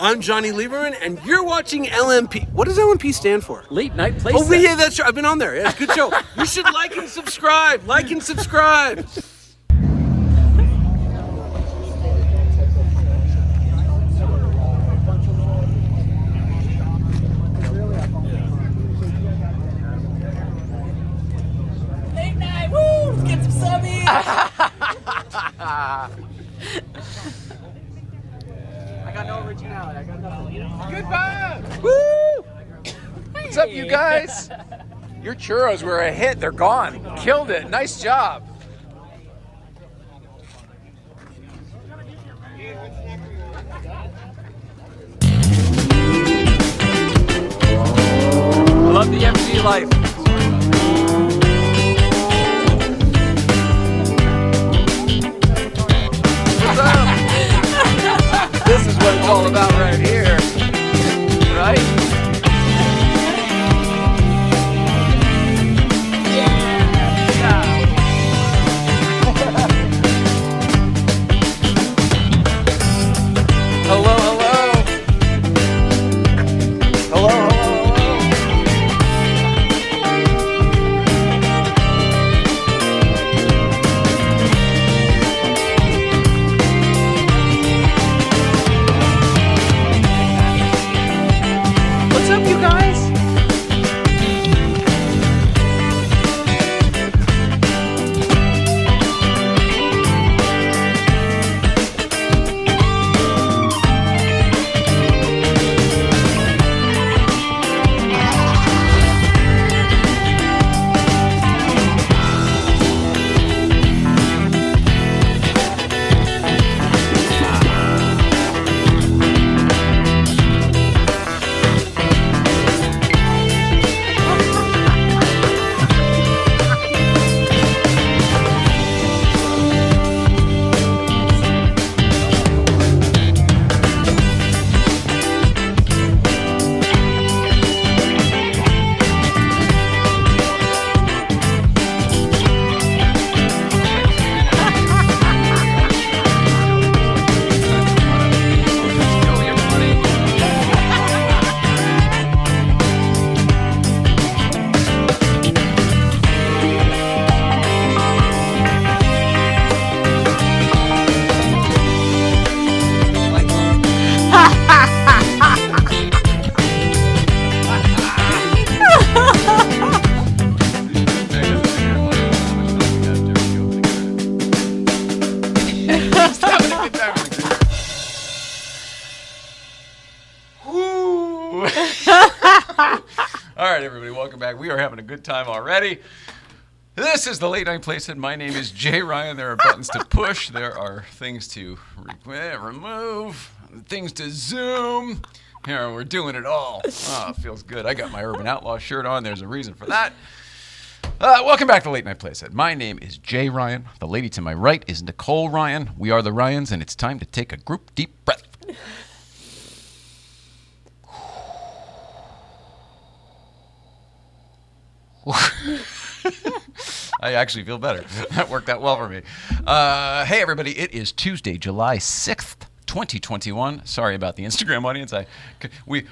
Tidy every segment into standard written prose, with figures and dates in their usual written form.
I'm Johnny Lieberman, and you're watching LNP. What does LNP stand for? Late Night Playset. Oh, yeah, that's right. I've been on there. Yeah, it's a good show. You should like and subscribe. Like and subscribe. Late night, woo! Let's get some subbies. I got no originality. I got nothing. Good vibes! Woo! What's up, you guys? Your churros were a hit. They're gone. Killed it. Nice job. I love the MC life. What's up? This is what it's all about right here. Right? Hello, hello. Hello, hello, hello. What's up, you guys? All right, everybody, welcome back. We are having a good time already. This is the Late Night Playset. My name is Jay Ryan. There are buttons to push. There are things to remove, things to zoom. Here, we're doing it all. Oh, it feels good. I got my Urban Outlaw shirt on. There's a reason for that. Welcome back to Late Night Playset. My name is Jay Ryan. The lady to my right is Nicole Ryan. We are the Ryans, and it's time to take a group deep breath. I actually feel better. That worked out well for me. Hey, everybody. It is Tuesday, July 6th, 2021. Sorry about the Instagram audience.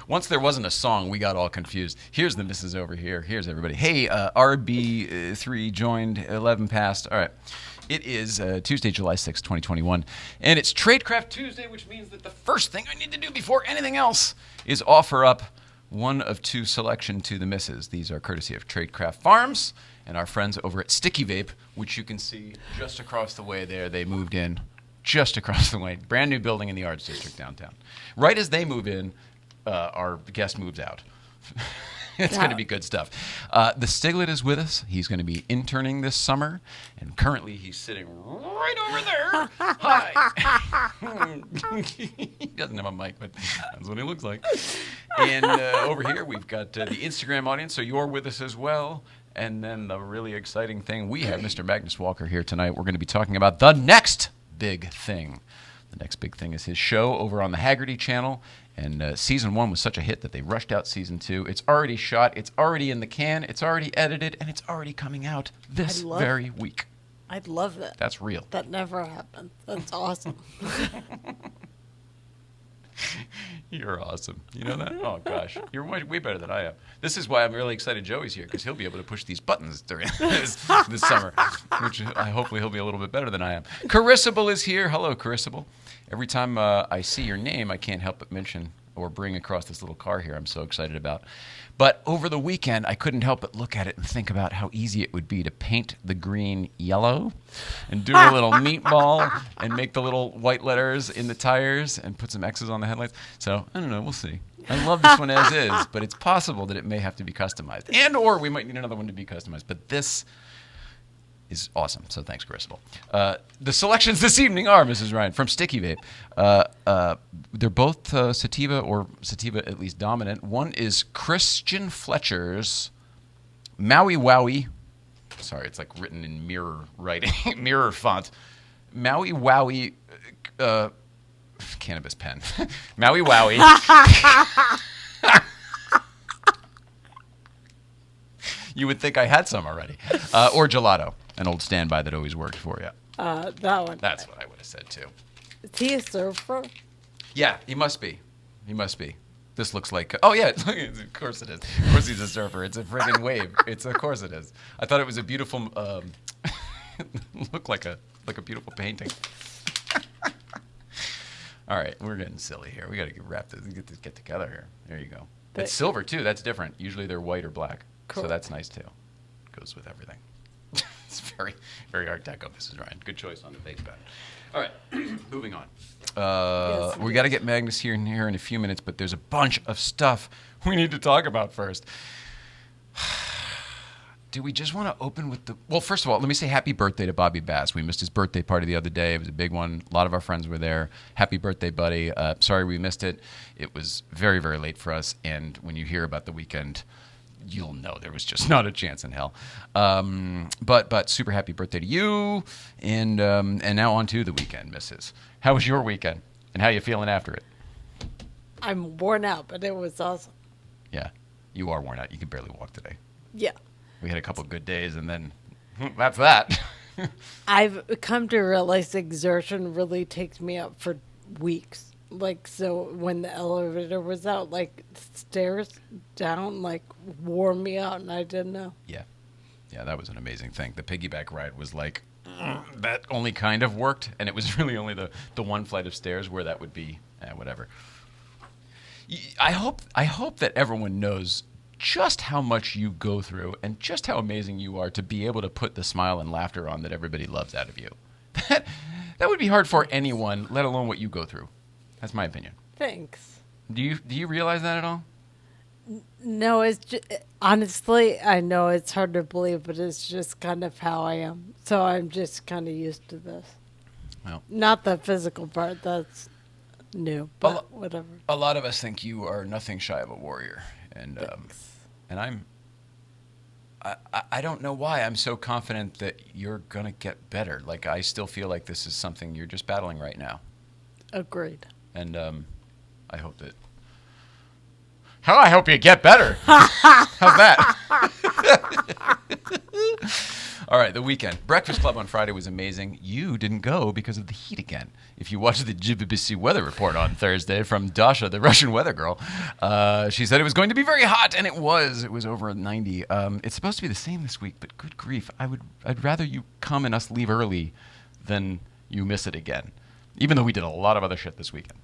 Once there wasn't a song, we got all confused. Here's the missus over here. Here's everybody. Hey, RB3 joined, 11 passed. All right. It is Tuesday, July 6th, 2021. And it's Tradecraft Tuesday, which means that the first thing I need to do before anything else is offer up one of two selection to the missus. These are courtesy of Tradecraft Farms and our friends over at Sticky Vape, which you can see just across the way there. They moved in just across the way. Brand new building in the Arts District downtown. Right as they move in, our guest moves out. It's going to be good stuff. The Stiglett is with us. He's going to be interning this summer, and currently he's sitting right over there. Hi. He doesn't have a mic, but that's what he looks like. And over here we've got the Instagram audience, so you're with us as well. And then the really exciting thing, we have Mr. Magnus Walker here tonight. We're going to be talking about the next big thing. The next big thing is his show over on the Hagerty channel. And season 1 was such a hit that they rushed out season 2. It's already shot, it's already in the can, it's already edited, and it's already coming out this very week. I'd love that. That's real. That never happened. That's awesome. You're awesome. You know that? Oh, gosh. You're way better than I am. This is why I'm really excited Joey's here, because he'll be able to push these buttons during this summer, which hopefully he'll be a little bit better than I am. Carissable is here. Hello, Carissable. Every time I see your name, I can't help but mention or bring across this little car here I'm so excited about. But over the weekend, I couldn't help but look at it and think about how easy it would be to paint the green yellow and do a little meatball and make the little white letters in the tires and put some X's on the headlights. So, I don't know. We'll see. I love this one as is, but it's possible that it may have to be customized. And or we might need another one to be customized. But this is awesome. So thanks, Crucible. The selections this evening are, Mrs. Ryan, from Sticky Vape. They're both sativa or sativa at least dominant. One is Christian Fletcher's Maui Wowie. Sorry, it's like written in mirror writing, mirror font. Maui Wowie cannabis pen. Maui Wowie. You would think I had some already. Or gelato, an old standby that always worked for you. That one. That's what I would have said, too. Is he a surfer? Yeah, he must be. He must be. This looks like... Oh, yeah, of course it is. Of course he's a surfer. It's a friggin' wave. Of course it is. I thought it was a beautiful... looked like a beautiful painting. All right, we're getting silly here. We got to get together here. There you go. It's silver, too. That's different. Usually they're white or black. Cool. So that's nice, too. Goes with everything. It's very, very Art Deco, Mrs. Ryan. Good choice on the base pad. All right, moving on. Yes, we got to get Magnus here in a few minutes, but there's a bunch of stuff we need to talk about first. Do we just want to open with the... Well, first of all, let me say happy birthday to Bobby Bass. We missed his birthday party the other day. It was a big one. A lot of our friends were there. Happy birthday, buddy. Sorry we missed it. It was very, very late for us, and when you hear about the weekend... You'll know there was just not a chance in hell. But super happy birthday to you, and now on to the weekend, Mrs. How was your weekend, and how you feeling after it? I'm worn out, but it was awesome. Yeah, you are worn out. You can barely walk today. Yeah. We had a couple good days, and then that's that. I've come to realize exertion really takes me up for weeks. Like, so when the elevator was out, like, stairs down, like, wore me out, and I didn't know. Yeah, that was an amazing thing. The piggyback ride was like, that only kind of worked, and it was really only the one flight of stairs where that would be, whatever. I hope that everyone knows just how much you go through and just how amazing you are to be able to put the smile and laughter on that everybody loves out of you. That would be hard for anyone, let alone what you go through. That's my opinion. Thanks. Do you realize that at all? No, it's just, honestly, I know it's hard to believe, but it's just kind of how I am. So I'm just kind of used to this. Well, not the physical part. That's new, but whatever. A lot of us think you are nothing shy of a warrior, and I don't know why I'm so confident that you're gonna get better. Like, I still feel like this is something you're just battling right now. Agreed. And I hope that... I hope you get better. How's that? All right, the weekend. Breakfast Club on Friday was amazing. You didn't go because of the heat again. If you watched the GVBC weather report on Thursday from Dasha, the Russian weather girl, she said it was going to be very hot, and it was. It was over 90. It's supposed to be the same this week, but good grief. I'd rather you come and us leave early than you miss it again. Even though we did a lot of other shit this weekend.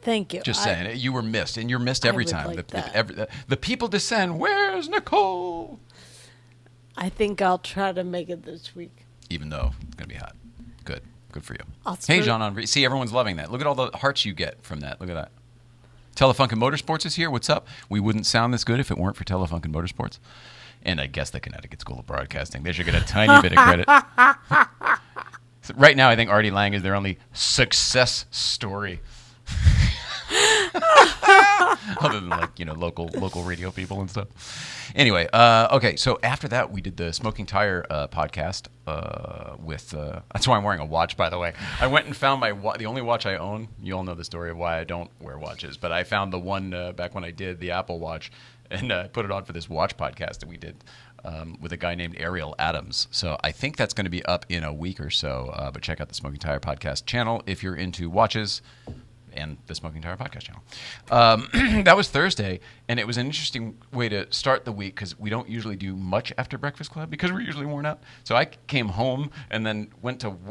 Thank you. Just saying, you were missed, and you're missed every time. Like the people descend. Where's Nicole? I think I'll try to make it this week. Even though it's going to be hot. Good for you. Hey, Jean, see, everyone's loving that. Look at all the hearts you get from that. Look at that. Telefunken Motorsports is here. What's up? We wouldn't sound this good if it weren't for Telefunken Motorsports. And I guess the Connecticut School of Broadcasting. They should get a tiny bit of credit. So right now, I think Artie Lang is their only success story. Other than, like, local radio people and stuff. Anyway, okay, so after that, we did the Smoking Tire podcast with... that's why I'm wearing a watch, by the way. I went and found the only watch I own. You all know the story of why I don't wear watches, but I found the one back when I did the Apple Watch, and put it on for this watch podcast that we did with a guy named Ariel Adams. So I think that's going to be up in a week or so, but check out the Smoking Tire podcast channel if you're into watches. and the Smoking Tire podcast channel. That was Thursday, and it was an interesting way to start the week because we don't usually do much after Breakfast Club because we're usually worn out. So I came home and then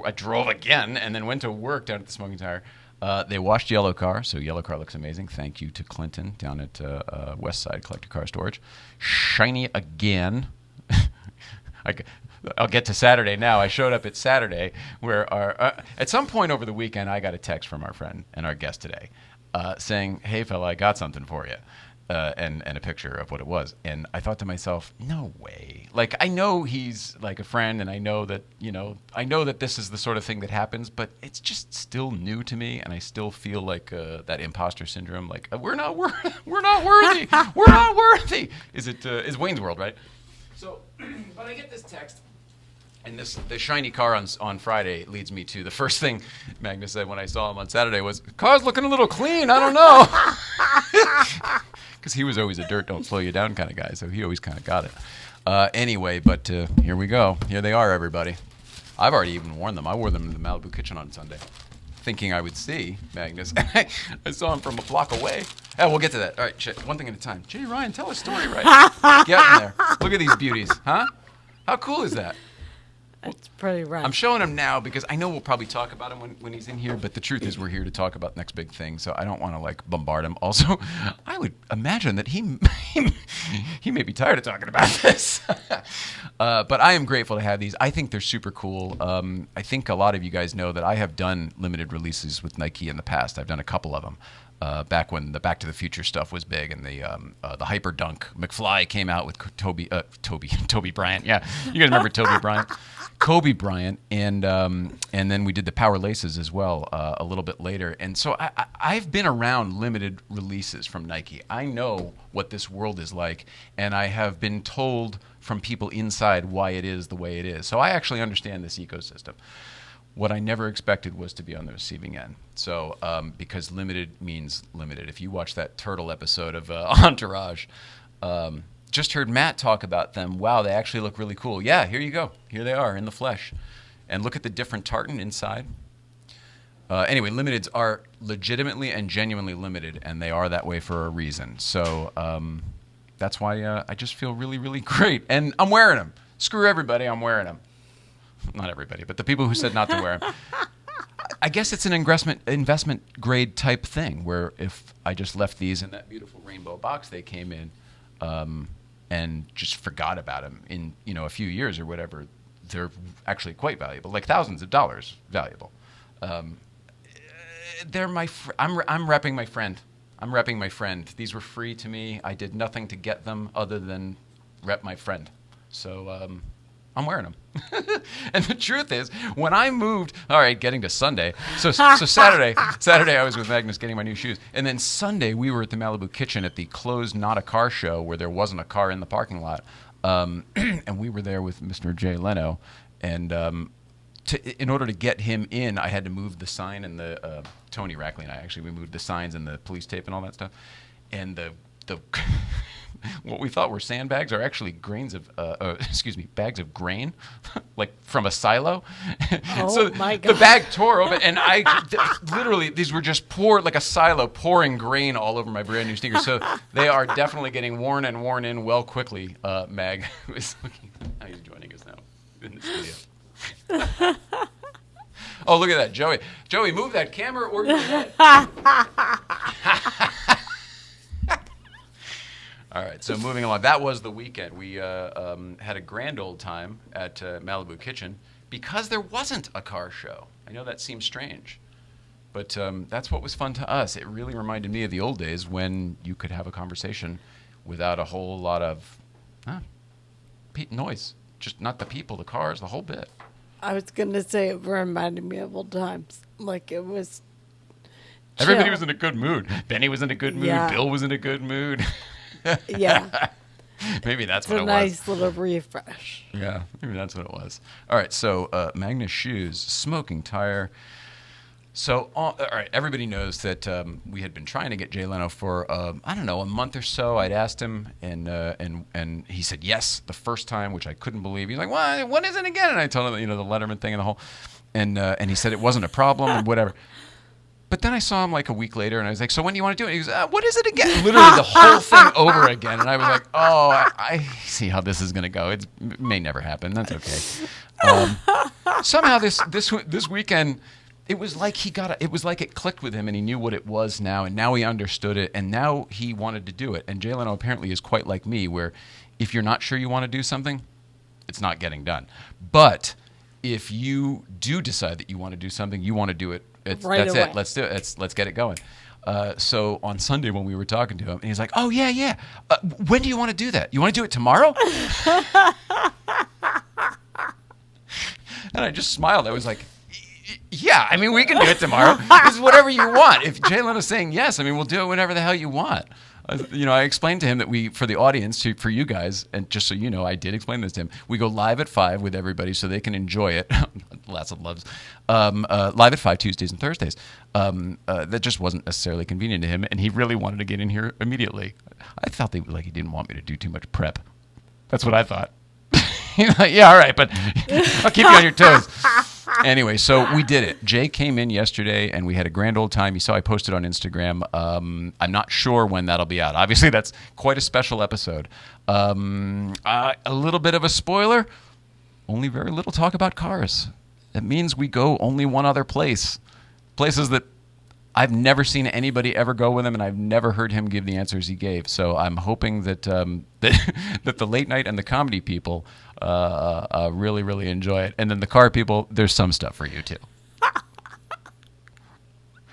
I drove again and then went to work down at the Smoking Tire. They washed Yellow Car, so Yellow Car looks amazing. Thank you to Clinton down at West Side Collector Car Storage. Shiny again. I'll get to Saturday now. I showed up at Saturday where at some point over the weekend, I got a text from our friend and our guest today saying, hey, fella, I got something for you. And a picture of what it was. And I thought to myself, no way. Like, I know he's like a friend and I know that, this is the sort of thing that happens, but it's just still new to me. And I still feel like that imposter syndrome, like we're not worthy. We're not worthy. Is Wayne's World, right? So, but I get this text. And the shiny car on Friday leads me to the first thing Magnus said when I saw him on Saturday was, car's looking a little clean. I don't know. Because he was always a dirt, don't slow you down kind of guy. So he always kind of got it. Anyway, but here we go. Here they are, everybody. I've already even worn them. I wore them in the Malibu kitchen on Sunday, thinking I would see Magnus. I saw him from a block away. Oh, we'll get to that. All right, one thing at a time. Jay Ryan, tell a story right. Get in there. Look at these beauties. Huh? How cool is that? It's pretty right. I'm showing him now because I know we'll probably talk about him when he's in here, but the truth is we're here to talk about the next big thing, so I don't want to bombard him. Also, I would imagine that he may be tired of talking about this. But I am grateful to have these. I think they're super cool. I think a lot of you guys know that I have done limited releases with Nike in the past. I've done a couple of them. Back when the Back to the Future stuff was big, and the Hyper Dunk McFly came out with Toby Bryant. Yeah, you guys remember Toby Bryant, Kobe Bryant, and then we did the Power Laces as well a little bit later. And so I've been around limited releases from Nike. I know what this world is like, and I have been told from people inside why it is the way it is. So I actually understand this ecosystem. What I never expected was to be on the receiving end. So, because limited means limited. If you watch that Turtle episode of Entourage, just heard Matt talk about them. Wow, they actually look really cool. Yeah, here you go. Here they are in the flesh. And look at the different tartan inside. Anyway, limiteds are legitimately and genuinely limited, and they are that way for a reason. So that's why I just feel really, really great. And I'm wearing them. Screw everybody, I'm wearing them. Not everybody, but the people who said not to wear them. I guess it's an investment grade type thing where if I just left these in that beautiful rainbow box they came in and just forgot about them in a few years or whatever, they're actually quite valuable, like thousands of dollars valuable. They're I'm repping my friend. I'm repping my friend. These were free to me. I did nothing to get them other than rep my friend. So I'm wearing them. And the truth is, when I moved, all right, getting to Sunday. So Saturday I was with Magnus getting my new shoes. And then Sunday we were at the Malibu Kitchen at the closed Not a Car show where there wasn't a car in the parking lot. And we were there with Mr. Jay Leno. And in order to get him in, I had to move the sign and the Tony Rackley and I actually, we moved the signs and the police tape and all that stuff. And the what we thought were sandbags are actually bags of grain, like from a silo. Oh, so my God. The bag tore open, and literally, these were just like a silo pouring grain all over my brand new sneakers. So they are definitely getting worn in well quickly. Mag is looking how he's joining us now in the studio. Oh, look at that, Joey. Joey, move that camera or your head. All right, so moving along. That was the weekend. We had a grand old time at Malibu Kitchen because there wasn't a car show. I know that seems strange, but that's what was fun to us. It really reminded me of the old days when you could have a conversation without a whole lot of noise. Just not the people, the cars, the whole bit. I was going to say it reminded me of old times. Like it was chill. Everybody was in a good mood. Benny was in a good mood. Yeah. Bill was in a good mood. Yeah. Maybe that's It's what a it nice was. little refresh. Yeah, maybe that's what it was. All right, so Magnus Shoes, Smoking Tire. So, all right, everybody knows that we had been trying to get Jay Leno for, I don't know, a month or so. I'd asked him, and he said yes the first time, which I couldn't believe. He's like, what is it again? And I told him, the Letterman thing and the whole, and he said it wasn't a problem and whatever. But then I saw him like a week later, and I was like, so when do you want to do it? He goes, what is it again? Literally the whole thing over again. And I was like, oh, I see how this is going to go. It may never happen. That's okay. Somehow this weekend, it was like it was like it clicked with him, and he knew what it was now, and now he understood it, and now he wanted to do it. And Jay Leno apparently is quite like me, where if you're not sure you want to do something, it's not getting done. But if you do decide that you want to do something, you want to do it. That's away. it. Let's do it. Let's get it going. So on Sunday when we were talking to him, and he's like, "Oh yeah. When do you want to do that? You want to do it tomorrow?" And I just smiled. I was like, "Yeah. I mean, we can do it tomorrow. It's whatever you want. If Jay Leno's saying yes, I mean, we'll do it whenever the hell you want." I explained to him that for the audience, for you guys, and just so you know, I did explain this to him. We go live at 5 with everybody so they can enjoy it. Lots of loves. Live at 5 Tuesdays and Thursdays. That just wasn't necessarily convenient to him, and he really wanted to get in here immediately. I thought he didn't want me to do too much prep. That's what I thought. He's like, yeah, all right, but I'll keep you on your toes. Anyway, so we did it. Jay came in yesterday, and we had a grand old time. You saw I posted on Instagram. I'm not sure when that'll be out. Obviously, that's quite a special episode. A little bit of a spoiler. Only very little talk about cars. That means we go only one other place. Places that I've never seen anybody ever go with him, and I've never heard him give the answers he gave. So I'm hoping that that the late night and the comedy people really, really enjoy it. And then the car people, there's some stuff for you too.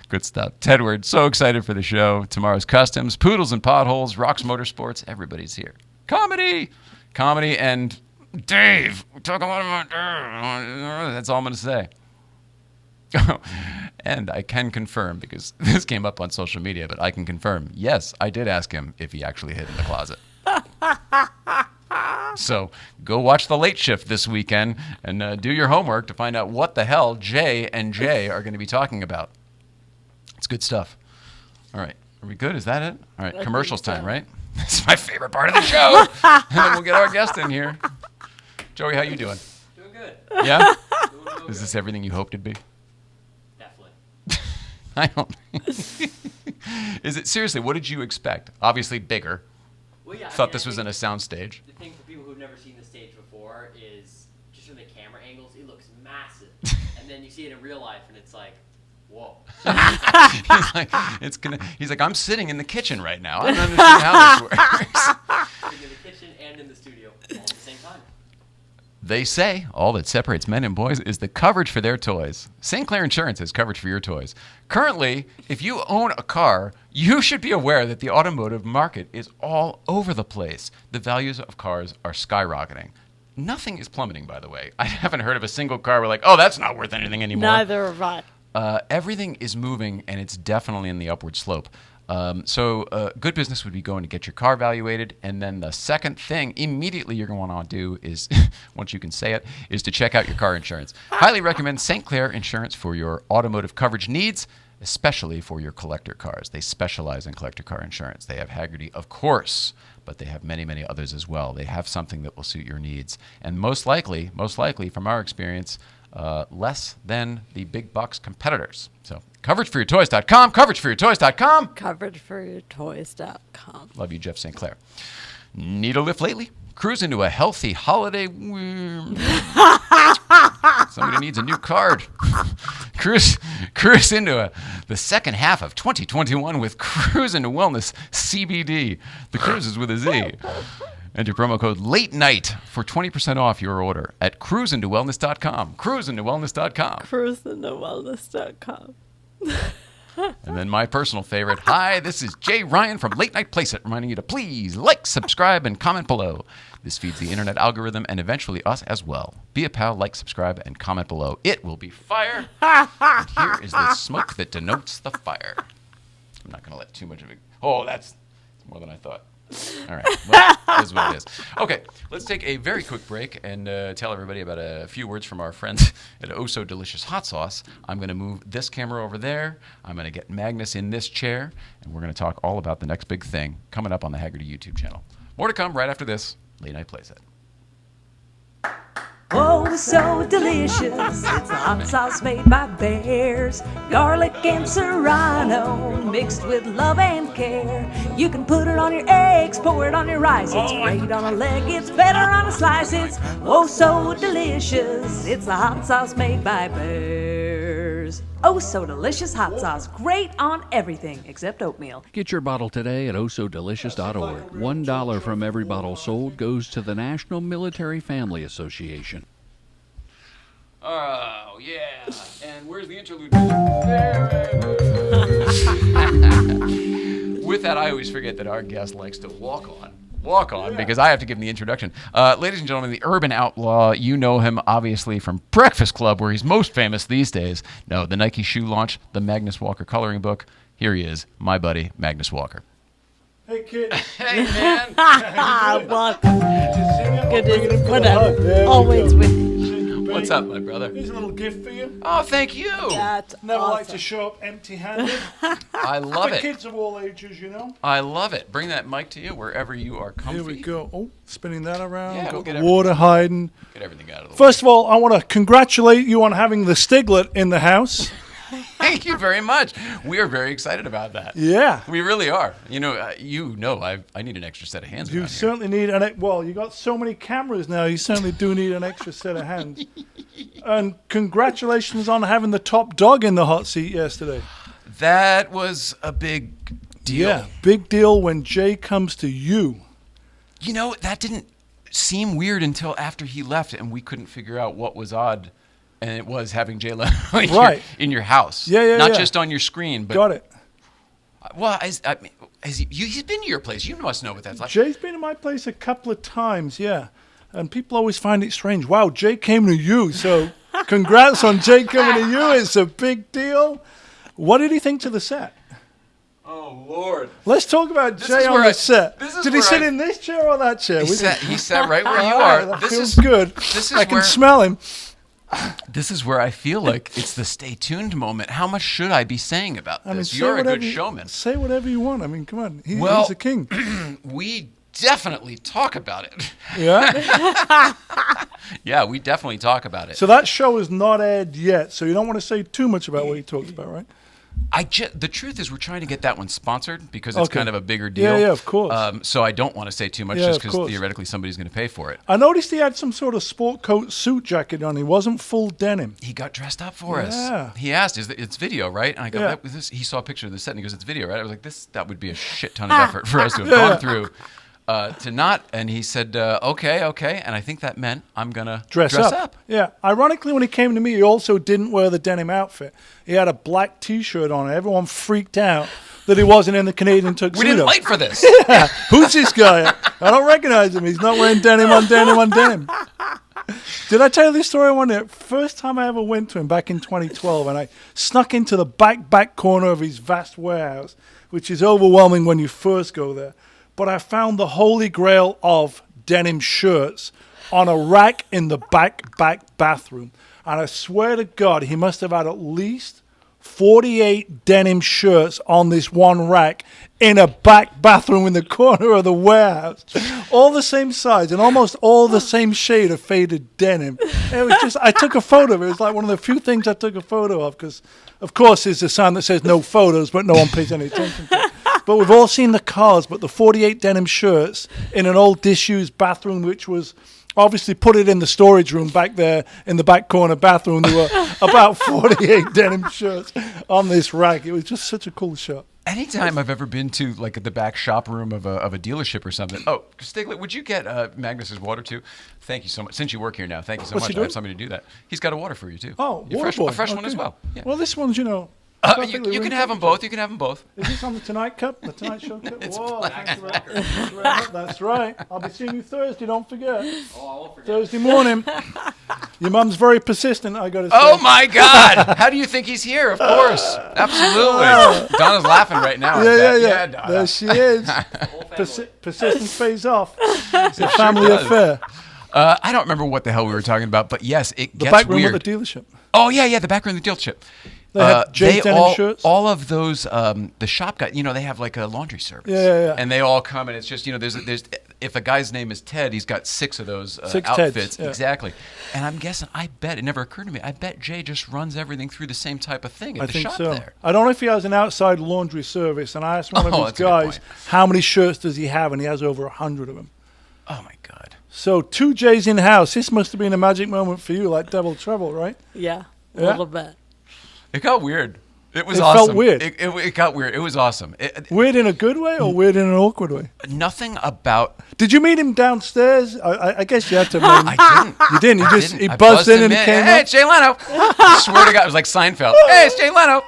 Good stuff. Tedward, so excited for the show. Tomorrow's customs, poodles and potholes, rocks motorsports. Everybody's here. Comedy, and Dave. We talk a lot about Dave. That's all I'm going to say. And I can confirm, because this came up on social media, but I can confirm, yes, I did ask him if he actually hid in the closet. So go watch The Late Shift this weekend and do your homework to find out what the hell Jay and Jay are going to be talking about. It's good stuff. All right. Are we good? Is that it? All right. Commercials time, right? That's my favorite part of the show. And then we'll get our guest in here. Joey, how you doing? Doing good. Yeah? Doing real Is this good. everything you hoped it'd be? Definitely. I don't. Is it seriously? What did you expect? Obviously bigger. Well, yeah, Thought this was in a sound stage. The thing for people who've never seen the stage before is just from the camera angles, it looks massive. And then you see it in real life, and it's like, whoa. He's like, I'm sitting in the kitchen right now. I don't understand how this works. Sitting in the kitchen and in the studio all at the same time. They say all that separates men and boys is the coverage for their toys. St. Clair Insurance has coverage for your toys. Currently, if you own a car, you should be aware that the automotive market is all over the place. The values of cars are skyrocketing. Nothing is plummeting, by the way. I haven't heard of a single car where like, oh, that's not worth anything anymore. Neither have I. Everything is moving, and it's definitely in the upward slope. So good business would be going to get your car evaluated, and then the second thing immediately you're going to want to do is, once you can say it, is to check out your car insurance. Highly recommend St. Clair Insurance for your automotive coverage needs, especially for your collector cars. They specialize in collector car insurance. They have Hagerty, of course, but they have many, many others as well. They have something that will suit your needs, and most likely, from our experience, less than the big box competitors. So coverageforyourtoys.com, coverageforyourtoys.com. Coverageforyourtoys.com. Love you, Jeff St. Clair. Need a lift lately? Cruise into a healthy holiday. Somebody needs a new card. Cruise into the second half of 2021 with Cruise into Wellness CBD. The cruise is with a Z. Enter promo code LATE NIGHT for 20% off your order at cruisintowellness.com. Cruisintowellness.com. Cruisintowellness.com. And then my personal favorite. Hi, this is Jay Ryan from Late Night Playset, reminding you to please like, subscribe, and comment below. This feeds the internet algorithm and eventually us as well. Be a pal, like, subscribe, and comment below. It will be fire. And here is the smoke that denotes the fire. I'm not going to let too much of it. Oh, that's more than I thought. All right. Well, that is what it is. Okay, let's take a very quick break and tell everybody about a few words from our friends at Oh So Delicious Hot Sauce. I'm going to move this camera over there. I'm going to get Magnus in this chair, and we're going to talk all about the next big thing coming up on the Hagerty YouTube channel. More to come right after this Late Night Playset. Oh, so delicious. It's the hot sauce made by Bears. Garlic and serrano mixed with love and care. You can put it on your eggs, pour it on your rice. It's great on a leg, it's better on a slice. It's oh so delicious. It's the hot sauce made by Bears. Oh, so delicious hot sauce. Great on everything except oatmeal. Get your bottle today at ohsodelicious.org. $1 from every bottle sold goes to the National Military Family Association. Oh, yeah. And where's the interlude? With that, I always forget that our guest likes to walk on because I have to give him the introduction. Ladies and gentlemen, the urban outlaw, you know him obviously from Breakfast Club, where he's most famous these days. No, the Nike shoe launch, the Magnus Walker coloring book. Here he is, my buddy, Magnus Walker. Hey, kid. Hey, man. Welcome. Good Good whatever. Always with you. What's up, my brother? Here's a little gift for you. Oh, thank you. That's Never like awesome. to show up empty-handed. I love For it. kids of all ages, you know. I love it. Bring that mic to you wherever you are comfy. Here we go. Oh, spinning that around. Yeah, Got we'll the get water hiding. Get everything out of the way. First of all, I want to congratulate you on having the Stiglett in the house. Thank you very much. We are very excited about that. Yeah. We really are. I need an extra set of hands. You around here. certainly need you got so many cameras now, you certainly do need an extra set of hands. And congratulations on having the top dog in the hot seat yesterday. That was a big deal. Yeah, big deal when Jay comes to you. You know, that didn't seem weird until after he left and we couldn't figure out what was odd. And it was having Jay Leno in your house. Yeah. Not just on your screen. But, Got it. Well, he's been to your place. You must know what that's like. Jay's been to my place a couple of times, yeah. And people always find it strange. Wow, Jay came to you. So congrats on Jay coming to you. It's a big deal. What did he think to the set? Oh, Lord. Let's talk about This Jay is on where the I- set. this is Did he where sit I- in this chair or that chair? He sat right where you All right, are. that This feels is good. This is I can where smell him. This is where I feel like it's the stay tuned moment. How much should I be saying about this? I mean, say You're a whatever good showman. Say whatever you want. I mean, come on. He's Well- a king. We definitely talk about it. Yeah? Yeah, we definitely talk about it. So that show is not aired yet, so you don't want to say too much about what he talked about, right? The truth is we're trying to get that one sponsored because it's Okay. kind of a bigger deal. Yeah, of course. So I don't want to say too much Yeah, just of because course. theoretically somebody's going to pay for it. I noticed he had some sort of sport coat suit jacket on. He wasn't full denim. He got dressed up for Yeah. us. He asked, it's video, right? And I go, Yeah. he saw a picture of the set and he goes, it's video, right? I was like, that would be a shit ton of effort for us to have gone through to not. And he said, okay. And I think that meant I'm going to dress up. Yeah. Ironically, when he came to me, he also didn't wear the denim outfit. He had a black T-shirt on. Everyone freaked out that he wasn't in the Canadian tuxedo. We didn't wait for this. Yeah. Who's this guy? I don't recognize him. He's not wearing denim on denim on denim. Did I tell you this story one day? First time I ever went to him back in 2012, and I snuck into the back corner of his vast warehouse, which is overwhelming when you first go there. But I found the holy grail of denim shirts on a rack in the back bathroom. And I swear to God, he must have had at least 48 denim shirts on this one rack in a back bathroom in the corner of the warehouse. All the same size and almost all the same shade of faded denim. It was just, I took a photo of it. It was like one of the few things I took a photo of because, of course, there's a sign that says no photos, but no one pays any attention to it. But we've all seen the cars, but the 48 denim shirts in an old disused bathroom, which was obviously put it in the storage room back there in the back corner bathroom. There were about 48 denim shirts on this rack. It was just such a cool shot. Anytime I've ever been to like the back shop room of a dealership or something. Oh, Stiglett, would you get Magnus's water too? Thank you so much. Since you work here now, thank you so What's he much. I doing? have somebody to do that. He's got a water for you too. Oh, You're water fresh, boy. a fresh one Okay. as well. Yeah. Well, this one's, You perfectly can room have them both. You can have them both. Is this on the Tonight Cup? The Tonight Show Cup? It's Whoa, black. thank you very much. That's right. I'll be seeing you Thursday, don't forget. Oh, I won't forget. Thursday morning. Your mum's very persistent, I got to say. Oh my God! How do you think he's here? Of course, absolutely. Donna's laughing right now. I bet. Yeah. Donna. There she is. Whole family. Persistence pays off. It's a family affair. I don't remember what the hell we were talking about, but yes, it The gets back room weird. at the dealership. Oh yeah, the back room of the dealership. They have Jay's denim shirts. all of those, the shop guys, they have like a laundry service. Yeah. And they all come, and it's just, if a guy's name is Ted, he's got 6 of those 6 outfits. Teds, yeah. Exactly. And I'm guessing, I bet, it never occurred to me, I bet Jay just runs everything through the same type of thing at I the think shop so. there. I don't know if he has an outside laundry service, and I asked one of his that's a good guys, point. how many shirts does he have, and he has over 100 of them. Oh, my God. So 2 Jays in house. This must have been a magic moment for you, like Devil Trouble, right? Yeah, a Yeah? little bit. It got weird. It was It awesome. felt weird. It got weird. It was awesome. Weird in a good way or weird in an awkward way? Nothing about... Did you meet him downstairs? I guess you had to. I didn't. You didn't. You I just didn't. he I buzzed in him and he came Hey, up. it's Jay Leno. I swear to God, it was like Seinfeld. Hey, it's Jay Leno.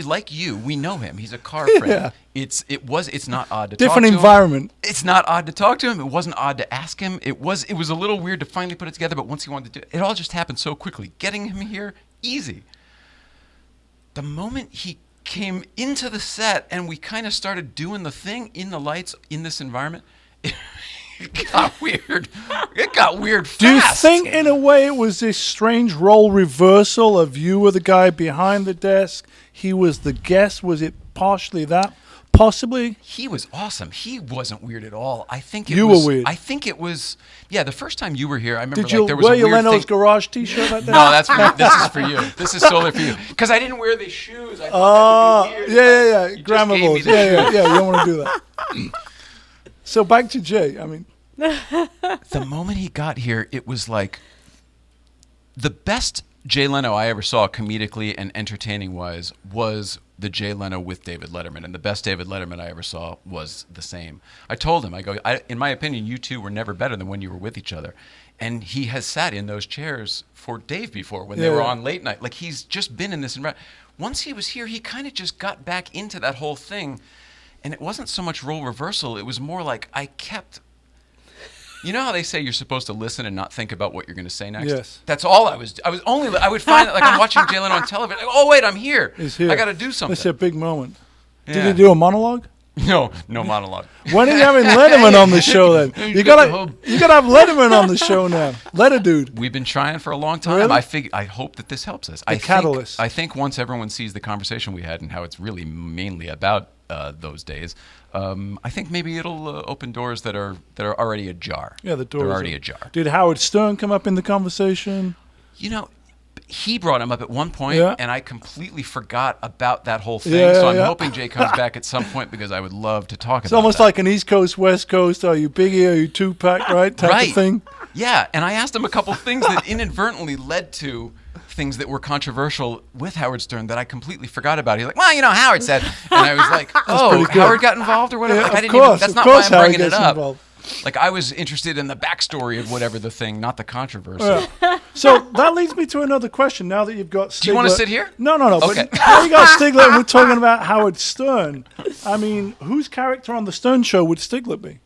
Like you, we know him. He's a car friend. Yeah. It's not odd to Different talk to environment. him. It's not odd to talk to him. It wasn't odd to ask him. It was a little weird to finally put it together, but once he wanted to do it, it all just happened so quickly. Getting him here, easy. The moment he came into the set and we kind of started doing the thing in the lights in this environment, it got weird. It got weird fast. Do you think, in a way, it was this strange role reversal of you were the guy behind the desk, he was the guest? Was it partially that? Possibly. He was awesome. He wasn't weird at all. I think You was, were weird. I think it was. Yeah, the first time you were here, I remember Did you there was wear a your weird Leno's thing. Garage T-shirt like that? No, that's for you. This is for you. This is solely for you. Because I didn't wear these shoes. I Oh, thought that'd be weird. yeah. You just Grammar gave me balls. the Yeah. shoes. You don't want to do that. So back to Jay. I mean, The moment he got here, it was like the best Jay Leno I ever saw comedically and entertaining-wise was the Jay Leno with David Letterman. And the best David Letterman I ever saw was the same. I told him, in my opinion, you two were never better than when you were with each other. And he has sat in those chairs for Dave before when they were Yeah. on late night. Like, he's just been in this environment. Once he was here, he kind of just got back into that whole thing. And it wasn't so much role reversal. It was more like I kept... You know how they say you're supposed to listen and not think about what you're going to say next? Yes. That's all I would find it like I'm watching Jay Leno on television. Like, oh, wait, I'm here. he's here. I got to do something. It's a big moment. Did Yeah. he do a monologue? No monologue. When are you having Letterman on the show then? You got gotta the have Letterman on the show now. Letter dude. We've been trying for a long time. Really? I hope that this helps us. catalyst. I think once everyone sees the conversation we had and how it's really mainly about those days, I think maybe it'll open doors that are already ajar. Yeah, the door. They're already ajar. Did Howard Stern come up in the conversation? You know, he brought him up at one point, Yeah. and I completely forgot about that whole thing. Yeah, so I'm yeah. hoping Jay comes back at some point because I would love to talk It's about almost that. like an East Coast, West Coast. Are you Biggie? Are you Tupac? Right? Type Right. of thing. Yeah, and I asked him a couple things that inadvertently led to things that were controversial with Howard Stern that I completely forgot about. He's like, well, you know, Howard said. And I was like, oh, pretty good. Howard got involved or whatever? Yeah, Like, I of didn't course, even, that's of not course why I'm Howard bringing it gets up. involved. Like, I was interested in the backstory of whatever the thing, not the controversy. Yeah. So that leads me to another question. Now that you've got Stiglett. Do you want to sit here? No. Okay. But now you got Stiglett and we're talking about Howard Stern. I mean, whose character on the Stern Show would Stiglett be?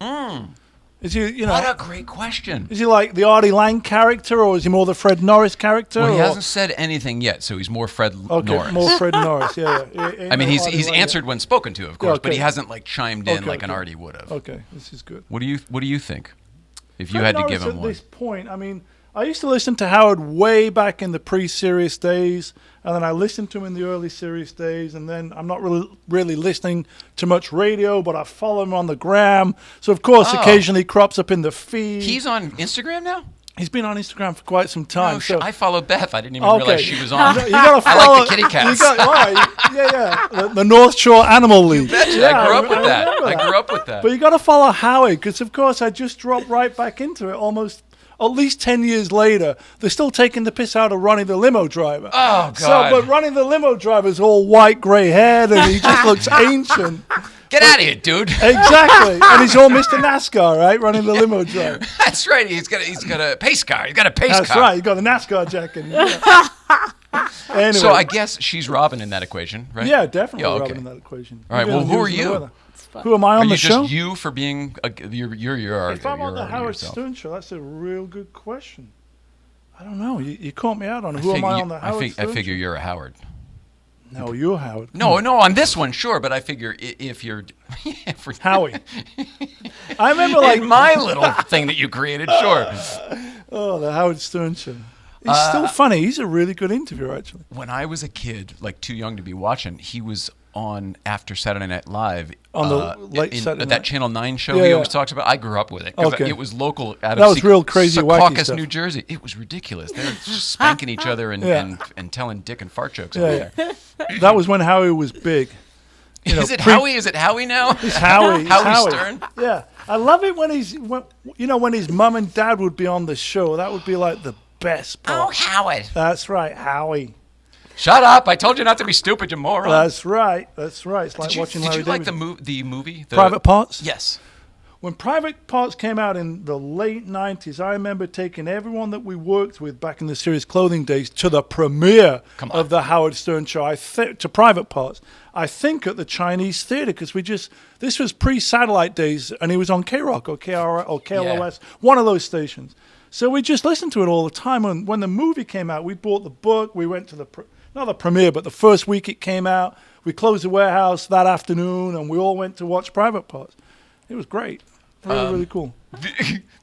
Is he, What a great question. is he like the Artie Lang character, or is he more the Fred Norris character? Well, he or- hasn't said anything yet, so he's more Fred Okay, Norris. more Fred Norris. Yeah. I mean, he's Artie Lang, yeah. answered when spoken to, of course, but he okay. hasn't like chimed in Okay, like an okay. Artie would have. Okay, this is good. What do you think? If you Fred had to give Norris him at one. this point, I mean, I used to listen to Howard way back in the pre-Sirius days, and then I listened to him in the early Sirius days, and then I'm not really listening to much radio, but I follow him on the gram. So, of course, Oh. occasionally he crops up in the feed. He's on Instagram now? He's been on Instagram for quite some time. No, so I followed Beth. I didn't even Okay. realize she was on. You gotta I follow, like the kitty cats. The North Shore Animal League. I grew up with that. remember I grew up with that. But you got to follow Howie, because of course I just dropped right back into it almost at least 10 years later. They're still taking the piss out of Ronnie the limo driver. Oh, God. So, but Ronnie the limo driver's all white, grey haired, and he just looks ancient. Get out of here, dude. Exactly. And he's all Mr. NASCAR, right? Running the limo driver. That's right. He's got a pace car. He's got a pace That's car. right. You got the NASCAR jacket. Anyway. So I guess she's Robin in that equation, right? Yeah, definitely Yeah, okay. Robin in that equation. All right, You're well, gonna who are use the you? weather. Who am I on Are the you show? just you for being you're If I'm on the already Howard yourself. Stern show, that's a real good question. I don't know. You caught me out on I who am figure I you- on the Howard Stern I figure show? you're a Howard. No, you're Howard. No, on this one, sure, but I figure if you're Howie. I remember like in my little thing that you created, sure. oh, the Howard Stern show. He's still funny. He's a really good interviewer, actually. When I was a kid, like too young to be watching, he was on after Saturday Night Live. On the late Saturday that night. Channel 9 show Yeah, he yeah. always talks about. I grew up with it. 'Cause Okay. It was local out That of was real crazy, wacky Secaucus, stuff. New Jersey. It was ridiculous. They were just spanking each other and, Yeah. and telling dick and fart jokes. Yeah, over yeah. there. That was when Howie was big. You know, Is it Howie? Is it Howie now? It's Howie. It's Howie Stern? Yeah, I love it when when his mum and dad would be on the show. That would be like the best part. Howard. That's right, Howie. Shut up! I told you not to be stupid, you moron. That's right. That's right. It's like did you, watching did Larry you like David. the movie? Private Parts? Yes. When Private Parts came out in the late 90s, I remember taking everyone that we worked with back in the Serious Clothing days to the premiere Come on. of the Howard Stern show. To Private Parts. I think at the Chinese Theater, because this was pre-satellite days, and he was on K-Rock or KR or KLOS, one of those stations. So we just listened to it all the time. And when the movie came out, we bought the book. We went to not the premiere, but the first week it came out. We closed the warehouse that afternoon, and we all went to watch Private Parts. It was great. Really, really cool.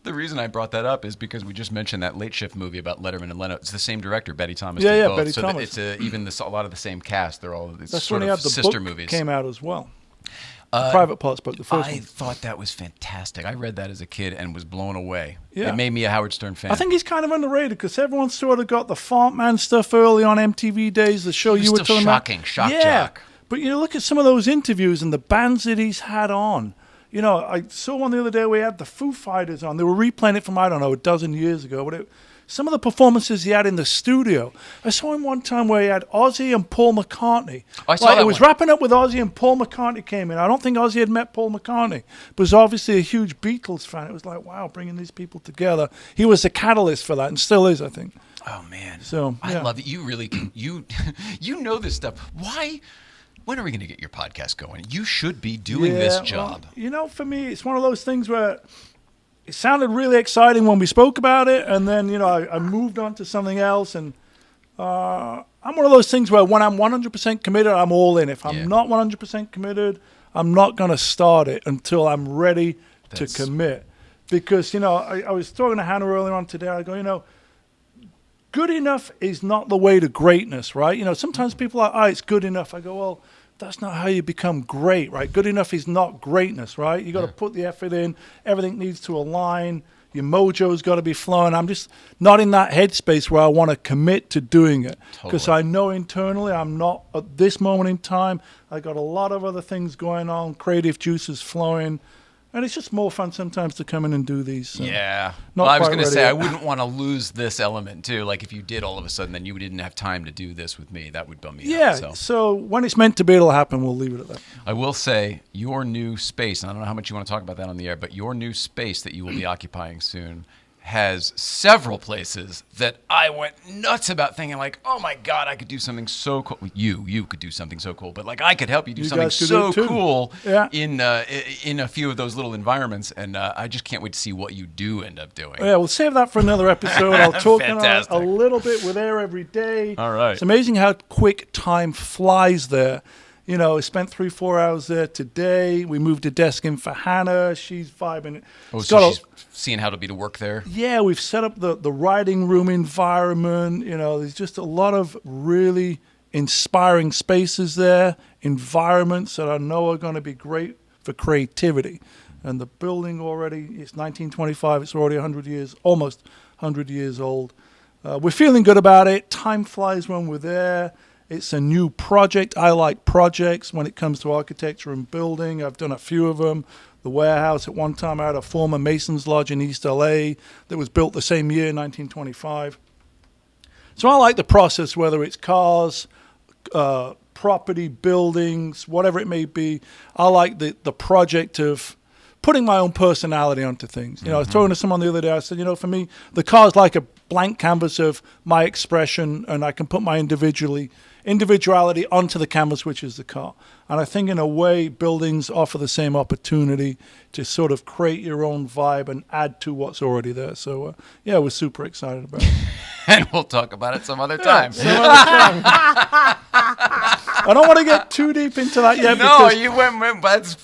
The reason I brought that up is because we just mentioned that Late Shift movie about Letterman and Leno. It's the same director, Betty Thomas. Yeah, did yeah, both. Betty so Thomas. It's even a lot of the same cast. They're all That's sort when he of had the sister book movies. came out as well. Private Parts book, the first I one. thought that was fantastic. I read that as a kid and was blown away. Yeah. It made me a Howard Stern fan. I think he's kind of underrated because everyone sort of got the Font Man stuff early on MTV days, the show He was you were still talking shocking, about. shock Yeah. jock. But you look at some of those interviews and the bands that he's had on. You know, I saw one the other day where he had the Foo Fighters on. They were replaying it from, I don't know, a dozen years ago. But some of the performances he had in the studio. I saw him one time where he had Ozzy and Paul McCartney. I saw that It was one. wrapping up with Ozzy and Paul McCartney came in. I don't think Ozzy had met Paul McCartney, but was obviously a huge Beatles fan. It was like, wow, bringing these people together. He was the catalyst for that and still is, I think. Oh man, So, I yeah. love it. You really can. You know this stuff. Why? When are we going to get your podcast going? You should be doing this job. Well, for me, it's one of those things where it sounded really exciting when we spoke about it, and then, I moved on to something else, and I'm one of those things where when I'm 100% committed, I'm all in. If I'm not 100% committed, I'm not going to start it until I'm ready to commit. Because, I was talking to Hannah earlier on today, I go, good enough is not the way to greatness, right? Sometimes people are, it's good enough. I go, well, that's not how you become great, right? Good enough is not greatness, right? You got to put the effort in. Everything needs to align. Your mojo's got to be flowing. I'm just not in that headspace where I want to commit to doing it because I know internally I'm not at this moment in time. I got a lot of other things going on, creative juices flowing. And it's just more fun sometimes to come in and do these. So Yeah. not Well, I was quite going to ready say, yet. I wouldn't want to lose this element, too. Like, if you did all of a sudden, then you didn't have time to do this with me. That would bum me Yeah, out. so when it's meant to be, it'll happen. We'll leave it at that. I will say, your new space, and I don't know how much you want to talk about that on the air, but your new space that you will be occupying soon has several places that I went nuts about thinking like, oh my God, I could do something so cool. You could do something so cool, but like I could help you do You something guys could so do it too. cool Yeah. in a few of those little environments, and I just can't wait to see what you do end up doing. Yeah, we'll save that for another episode. I'll talk on Fantastic. a little bit with Air every day. All right. It's amazing how quick time flies there. I spent 3-4 hours there today. We moved a desk in for Hannah. She's vibing. Oh, It's so got a- she's seeing how to be to work there. Yeah, we've set up the writing room environment. There's just a lot of really inspiring spaces there, environments that I know are going to be great for creativity. And the building already, it's 1925, it's already 100 years, almost 100 years old. We're feeling good about it. Time flies when we're there. It's a new project. I like projects when it comes to architecture and building. I've done a few of them. The warehouse, at one time I had a former Mason's Lodge in East LA that was built the same year, 1925. So I like the process, whether it's cars, property, buildings, whatever it may be. I like the project of putting my own personality onto things. I was talking to someone the other day, I said, for me, the car is like a blank canvas of my expression, and I can put my individuality onto the canvas, which is the car. And I think in a way, buildings offer the same opportunity to sort of create your own vibe and add to what's already there. So, yeah, we're super excited about it. And we'll talk about it some other time. I don't want to get too deep into that yet. No, because, you went.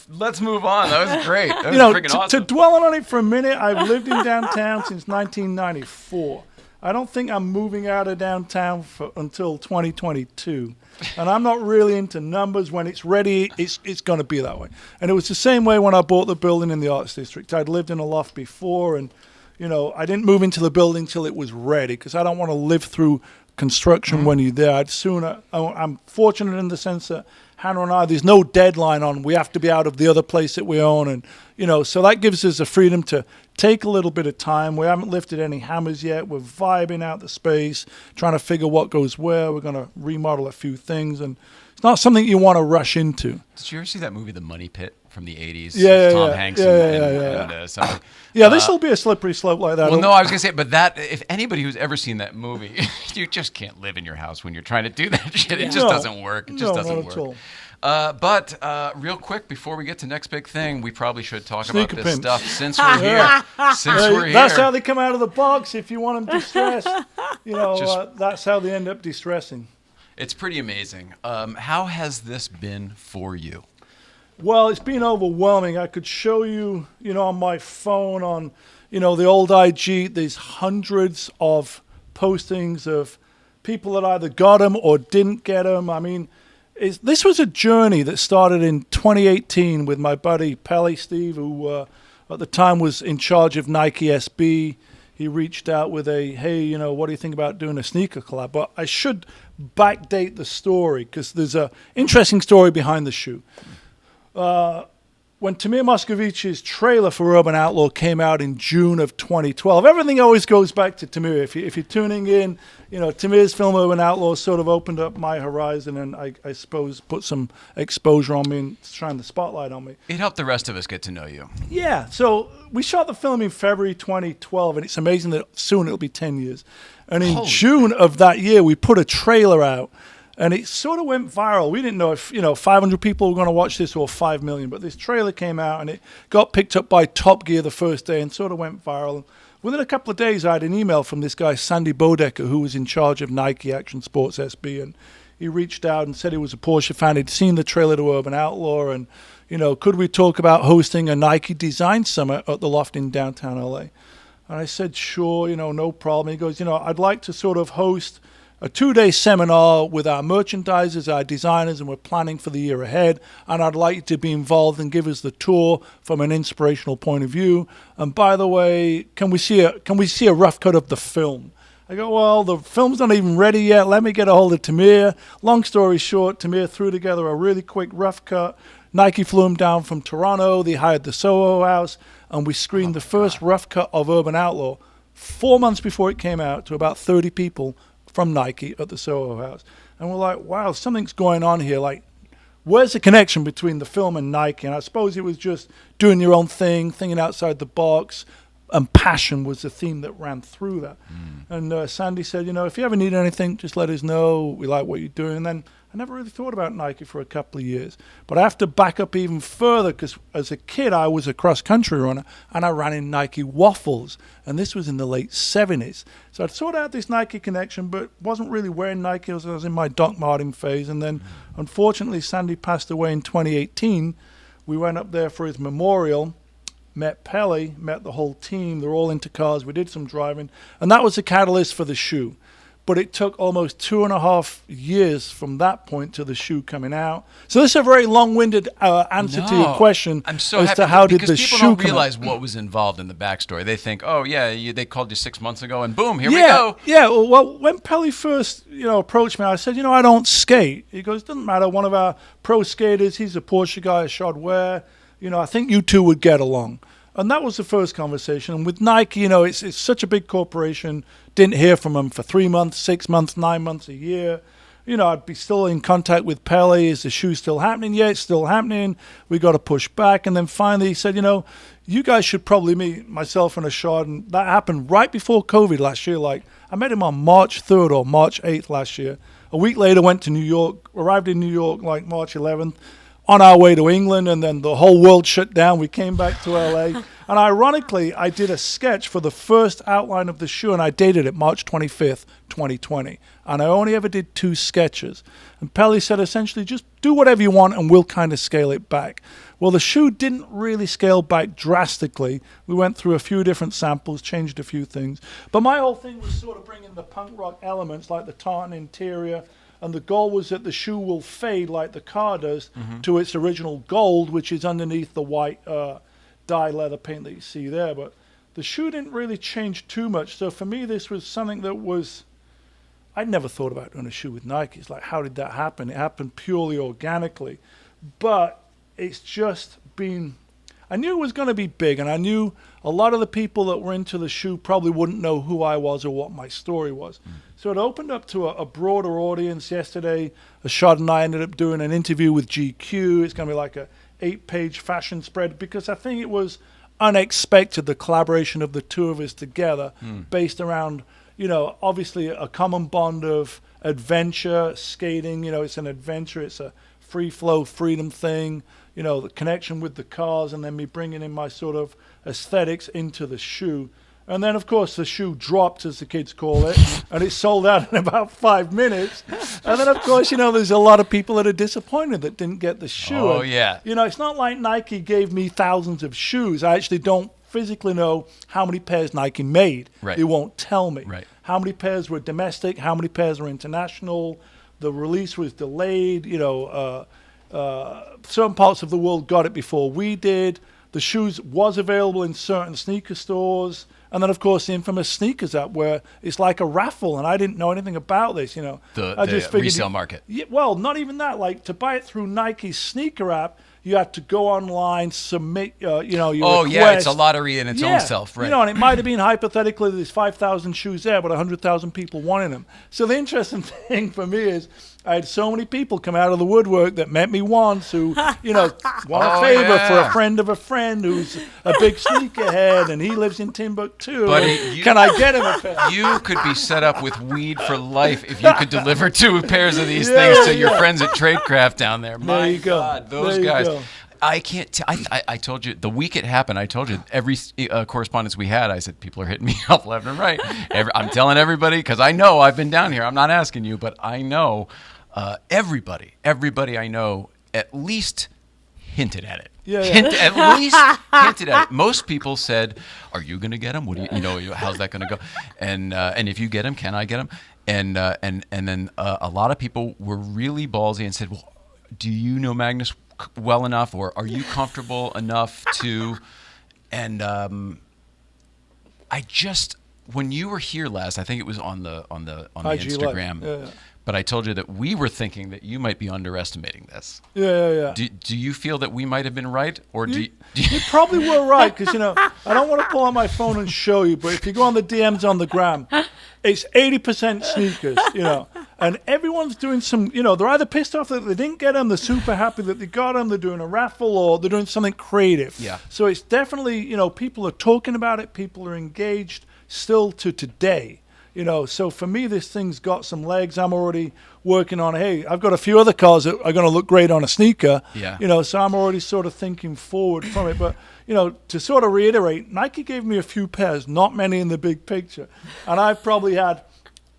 Let's move on. That was great. That was freaking to awesome. dwell on it for a minute, I've lived in downtown since 1994. I don't think I'm moving out of downtown until 2022. And I'm not really into numbers. When it's ready, it's going to be that way. And it was the same way when I bought the building in the Arts District. I'd lived in a loft before, and, I didn't move into the building till it was ready because I don't want to live through construction when you're there. I'm fortunate in the sense that Hannah and I, there's no deadline on we have to be out of the other place that we own. And, so that gives us the freedom to take a little bit of time. We haven't lifted any hammers yet. We're vibing out the space, trying to figure what goes where. We're going to remodel a few things. And it's not something you want to rush into. Did you ever see that movie, The Money Pit, from the 80s? Yeah, Tom Hanks and something. This will be a slippery slope like that. Well, no, I was going to say, but that, if anybody who's ever seen that movie, you just can't live in your house when you're trying to do that shit. It just doesn't work. It just doesn't work. At all. But real quick, before we get to next big thing, we probably should talk about this stuff since we're here. That's how they come out of the box if you want them distressed. That's how they end up distressing. It's pretty amazing. How has this been for you? Well, it's been overwhelming. I could show you, on my phone, on, the old IG, there's hundreds of postings of people that either got them or didn't get them. I mean, this was a journey that started in 2018 with my buddy Pele Steve, who at the time was in charge of Nike SB. He reached out with hey, what do you think about doing a sneaker collab? But I should backdate the story because there's an interesting story behind the shoe. When Tamir Moscovici's trailer for Urban Outlaw came out in June of 2012, everything always goes back to Tamir. If you're tuning in, Tamir's film Urban Outlaw sort of opened up my horizon and I suppose put some exposure on me and shine the spotlight on me. It helped the rest of us get to know you. Yeah, so we shot the film in February 2012, and it's amazing that soon it'll be 10 years. And in June of that year, we put a trailer out. And it sort of went viral. We didn't know if, 500 people were going to watch this or 5 million. But this trailer came out and it got picked up by Top Gear the first day and sort of went viral. Within a couple of days, I had an email from this guy, Sandy Bodecker, who was in charge of Nike Action Sports SB. And he reached out and said he was a Porsche fan. He'd seen the trailer to Urban Outlaw. And, could we talk about hosting a Nike Design Summit at the Loft in downtown LA? And I said, sure, no problem. He goes, I'd like to sort of host a 2-day seminar with our merchandisers, our designers, and we're planning for the year ahead. And I'd like you to be involved and give us the tour from an inspirational point of view. And by the way, can we see a rough cut of the film? I go, well, the film's not even ready yet. Let me get a hold of Tamir. Long story short, Tamir threw together a really quick rough cut. Nike flew him down from Toronto. They hired the Soho House, and we screened the first rough cut of Urban Outlaw 4 months before it came out to about 30 people from Nike at the Soho House. And we're like, wow, something's going on here. Like, where's the connection between the film and Nike? And I suppose it was just doing your own thing, thinking outside the box, and passion was the theme that ran through that. And Sandy said, if you ever need anything, just let us know. We like what you're doing. And then I never really thought about Nike for a couple of years. But I have to back up even further because as a kid, I was a cross-country runner and I ran in Nike waffles. And this was in the late 70s. So I'd sort out this Nike connection, but wasn't really wearing Nike. I was in my Doc Martin phase. And then, unfortunately, Sandy passed away in 2018. We went up there for his memorial, met Pele, met the whole team. They're all into cars. We did some driving. And that was the catalyst for the shoe. But it took almost 2.5 years from that point to the shoe coming out. So this is a very long-winded answer to your question. I'm so as happy to how did because the people shoe don't come realize out. what was involved in the backstory. They think, oh yeah, they called you 6 months ago, and boom, here we go. Yeah. Well, when Pele first approached me, I said, I don't skate. He goes, doesn't matter. One of our pro skaters, he's a Porsche guy, a Shod Ware. I think you two would get along. And that was the first conversation. And with Nike, it's such a big corporation. Didn't hear from them for 3 months, 6 months, 9 months, a year. I'd be still in contact with Pele. Is the shoe still happening? Yeah, it's still happening. We got to push back. And then finally he said, you guys should probably meet, myself and Ashad. And that happened right before COVID last year. Like, I met him on March 3rd or March 8th last year. A week later, went to New York, arrived in New York like March 11th. On our way to England, and then the whole world shut down. We came back to LA. And ironically, I did a sketch for the first outline of the shoe, and I dated it March 25th, 2020. And I only ever did 2 sketches. And Pele said, essentially, just do whatever you want, and we'll kind of scale it back. Well, the shoe didn't really scale back drastically. We went through a few different samples, changed a few things. But my whole thing was sort of bringing the punk rock elements like the tartan interior, and the goal was that the shoe will fade like the car does to its original gold, which is underneath the white dye leather paint that you see there. But the shoe didn't really change too much. So for me, this was something that was, I'd never thought about doing a shoe with Nike. It's like, how did that happen? It happened purely organically. But it's just been, I knew it was going to be big, and I knew a lot of the people that were into the shoe probably wouldn't know who I was or what my story was. So it opened up to a broader audience. Yesterday, Ashad and I ended up doing an interview with GQ. It's going to be like a 8-page fashion spread, because I think it was unexpected, the collaboration of the two of us together, based around, you know, obviously a common bond of adventure, skating. You know, it's an adventure. It's a free flow, freedom thing. You know, the connection with the cars, and then me bringing in my sort of aesthetics into the shoe. And then, of course, the shoe dropped, as the kids call it, and it sold out in about 5 minutes. And then, of course, you know, there's a lot of people that are disappointed that didn't get the shoe. Oh, And, yeah. you know, it's not like Nike gave me thousands of shoes. I actually don't physically know how many pairs Nike made. Right. It won't tell me. Right. How many pairs were domestic, how many pairs were international. The release was delayed, you know, certain parts of the world got it before we did. The shoes was available in certain sneaker stores. And then, of course, the infamous Sneakers app, where it's like a raffle, and I didn't know anything about this, you know. I just figured resale market. Yeah, well, not even that. Like, to buy it through Nike's sneaker app, you had to go online, submit, you know, your Oh, request. yeah, it's a lottery in its own self, right? You know, and it might have been hypothetically there's 5,000 shoes there, but 100,000 people wanted them. So the interesting thing for me is I had so many people come out of the woodwork that met me once who, you know, want a favor for a friend of a friend who's a big sneakerhead, and he lives in Timbuktu. Buddy, Can I get him a pair? You could be set up with weed for life if you could deliver 2 pairs of these things to your friends at Tradecraft down there. My you go. God, those There you guys. go. I can't. I told you the week it happened. I told you every correspondence we had. I said people are hitting me up left and right. I'm telling everybody because I know I've been down here. I'm not asking you, but I know everybody I know at least hinted at it. Yeah. At least hinted at it. Most people said, "Are you going to get them? What do you know? How's that going to go?" And if you get them, can I get them? And then a lot of people were really ballsy and said, "Well, do you know Magnus well enough, or are you comfortable enough to?" And I just, when you were here last, I think it was on the IG Instagram. Live. Yeah. But I told you that we were thinking that you might be underestimating this. Yeah. Do you feel that we might have been right, or do you You probably were right, because, you know, I don't want to pull out my phone and show you, but if you go on the DMs on the gram, it's 80% sneakers, you know, and everyone's doing some, you know, they're either pissed off that they didn't get them, they're super happy that they got them, they're doing a raffle, or they're doing something creative. Yeah. So it's definitely, you know, people are talking about it, people are engaged still to today. You know, so for me, this thing's got some legs. I'm already working on, hey, I've got a few other cars that are going to look great on a sneaker. Yeah. You know, so I'm already sort of thinking forward from it. But, you know, to sort of reiterate, Nike gave me a few pairs, not many in the big picture. And I've probably had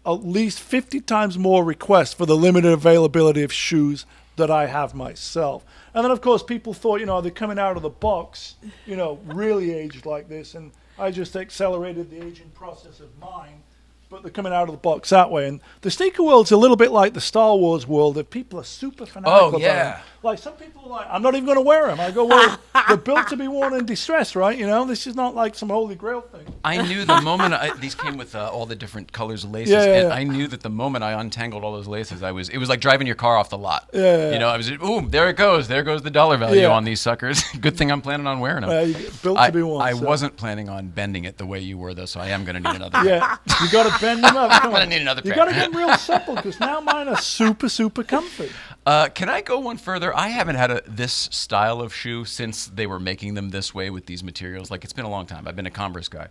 at least 50 times more requests for the limited availability of shoes that I have myself. And then, of course, people thought, you know, they're coming out of the box, you know, really aged like this. And I just accelerated the aging process of mine. But they're coming out of the box that way. And the sneaker world's a little bit like the Star Wars world, that people are super fanatical about them. Like, some people are like, I'm not even going to wear them. I go, well, they're built to be worn in distress, right? You know, this is not like some holy grail thing. I knew the moment these came with all the different colors of laces, Yeah. I knew that the moment I untangled all those laces, it was like driving your car off the lot. Yeah. You know, I was, ooh, there it goes. There goes the dollar value on these suckers. Good thing I'm planning on wearing them. You get built to be worn. I so. wasn't planning on bending it the way you were, though, so I am going to need another. Yeah, you got to bend them up. Come on. I need another You pair. got to get them real supple, because now mine are super, super comfy. Can I go one further? I haven't had this style of shoe since they were making them this way with these materials. Like, it's been a long time. I've been a Converse guy.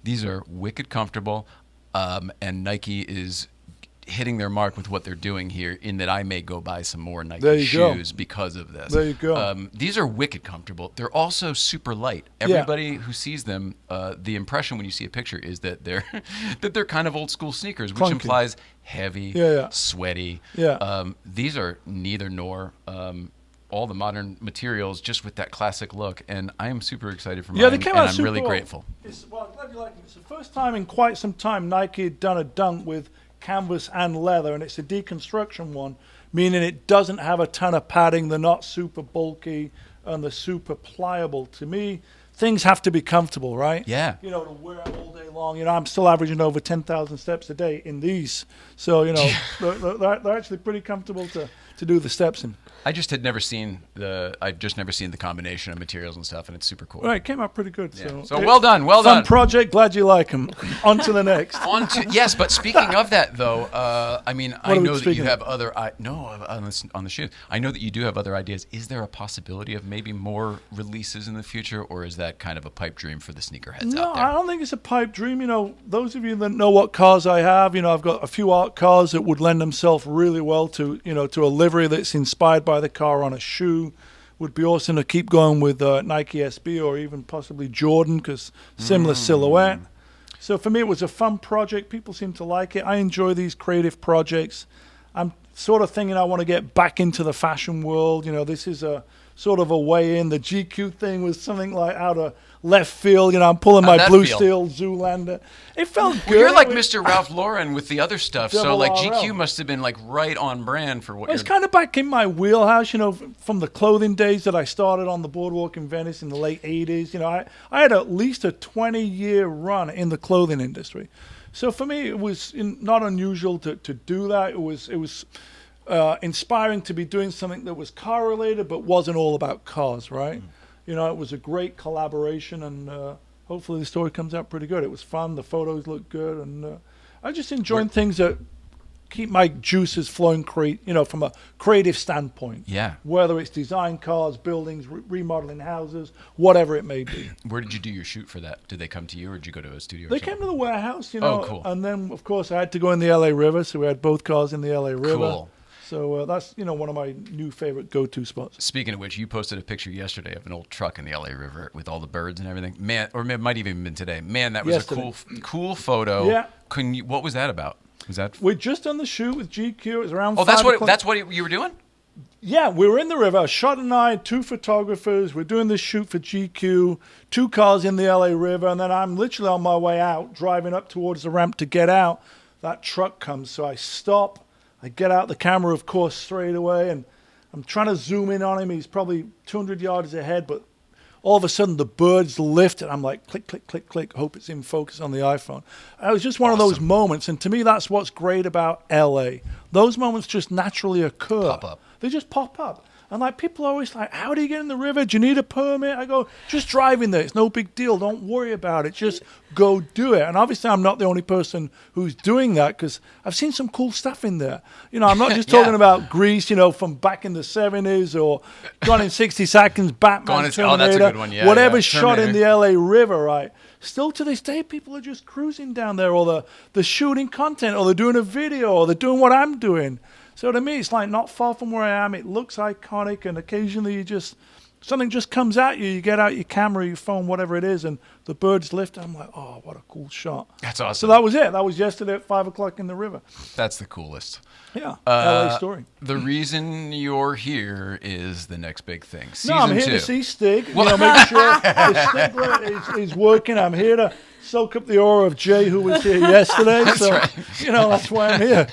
These are wicked comfortable, and Nike is hitting their mark with what they're doing here, in that I may go buy some more Nike shoes because of this. There you go. These are wicked comfortable. They're also super light. Everybody who sees them, the impression when you see a picture is that they're kind of old school sneakers, which Clunky. implies heavy, sweaty. Yeah. These are neither nor. all the modern materials just with that classic look, and I am super excited for mine. Yeah, they came out and I'm super really well. grateful. Well, I'm glad you like it. It's the first time in quite some time Nike had done a dunk with canvas and leather, and it's a deconstruction one, meaning it doesn't have a ton of padding. They're not super bulky, and they're super pliable. To me, things have to be comfortable, right? Yeah. You know, to wear all day long. You know, I'm still averaging over 10,000 steps a day in these. So, you know, they're actually pretty comfortable to do the steps in. I've just never seen the combination of materials and stuff, and it's super cool. Right, it came out pretty good. Yeah. So well done, well fun done. project, glad you like them. On to the next. Yes, but speaking of that, though, I mean, I are we know that speaking you of? have other on the shoes. I know that you do have other ideas. Is there a possibility of maybe more releases in the future, or is that kind of a pipe dream for the sneakerheads No, out there? I don't think it's a pipe dream. You know, those of you that know what cars I have, you know, I've got a few art cars that would lend themselves really well to, you know, to a livery that's inspired by the car on a shoe. Would be awesome to keep going with Nike SB or even possibly Jordan, because similar silhouette. So for me, it was a fun project. People seem to like it. I enjoy these creative projects. I'm sort of thinking I want to get back into the fashion world. You know, this is a sort of a way in. The GQ thing was something like out of left field. You know, I'm pulling How'd my that Blue feel? Steel Zoolander. It felt good. Well, you're like It was- Mr. Ralph Lauren with the other stuff, so Double like RL. GQ must have been like right on brand for what It's you're. kind of back in my wheelhouse, you know, from the clothing days that I started on the boardwalk in Venice in the late 80s. You know, I had at least a 20-year run in the clothing industry. So for me, it was not unusual to do that. It was inspiring to be doing something that was car-related but wasn't all about cars, right? You know, it was a great collaboration, and hopefully the story comes out pretty good. It was fun. The photos looked good, and I just enjoying things that keep my juices flowing, you know, from a creative standpoint. Yeah. Whether it's design cars, buildings, remodeling houses, whatever it may be. Where did you do your shoot for that? Did they come to you, or did you go to a studio? They or came something? to the warehouse, you know, cool. and then, of course, I had to go in the LA River, so we had both cars in the LA River. Cool. So that's, you know, one of my new favorite go-to spots. Speaking of which, you posted a picture yesterday of an old truck in the LA River with all the birds and everything. Man, or it might even been today. Man, that was Yesterday. a cool photo. Yeah. What was that about? Was that? We're just on the shoot with GQ. It was around Oh, that's 5 what o'clock. that's what you were doing. Yeah, we were in the river. Shot and I, 2 photographers. We're doing this shoot for GQ, 2 cars in the LA River, and then I'm literally on my way out, driving up towards the ramp to get out. That truck comes, so I stop. I get out the camera, of course, straight away, and I'm trying to zoom in on him. He's probably 200 yards ahead, but all of a sudden the birds lift, and I'm like, click, click, click, click, hope it's in focus on the iPhone. It was just one of those moments, and to me, that's what's great about LA. Those moments just naturally occur. Pop up. They just pop up. And like people are always like, how do you get in the river? Do you need a permit? I go, just drive in there. It's no big deal. Don't worry about it. Just go do it. And obviously I'm not the only person who's doing that, because I've seen some cool stuff in there. You know, I'm not just talking about Grease, you know, from back in the 70s, or Gone in 60 Seconds, Batman, that's a Terminator, good one. Yeah, whatever's yeah. shot in Terminator. the LA River, right? Still to this day, people are just cruising down there, or they're shooting content, or they're doing a video, or they're doing what I'm doing. So to me, it's like not far from where I am. It looks iconic, and occasionally something just comes at you. You get out your camera, your phone, whatever it is, and the birds lift. I'm like, oh, what a cool shot. That's So awesome. that was it. That was yesterday at 5 o'clock in the river. That's the coolest. Yeah, LA story. The reason you're here is the next big thing. No, I'm here 2. to see Stig. You know, make sure the Stiglett is working. I'm here to soak up the aura of Jay, who was here yesterday. You know, that's why I'm here.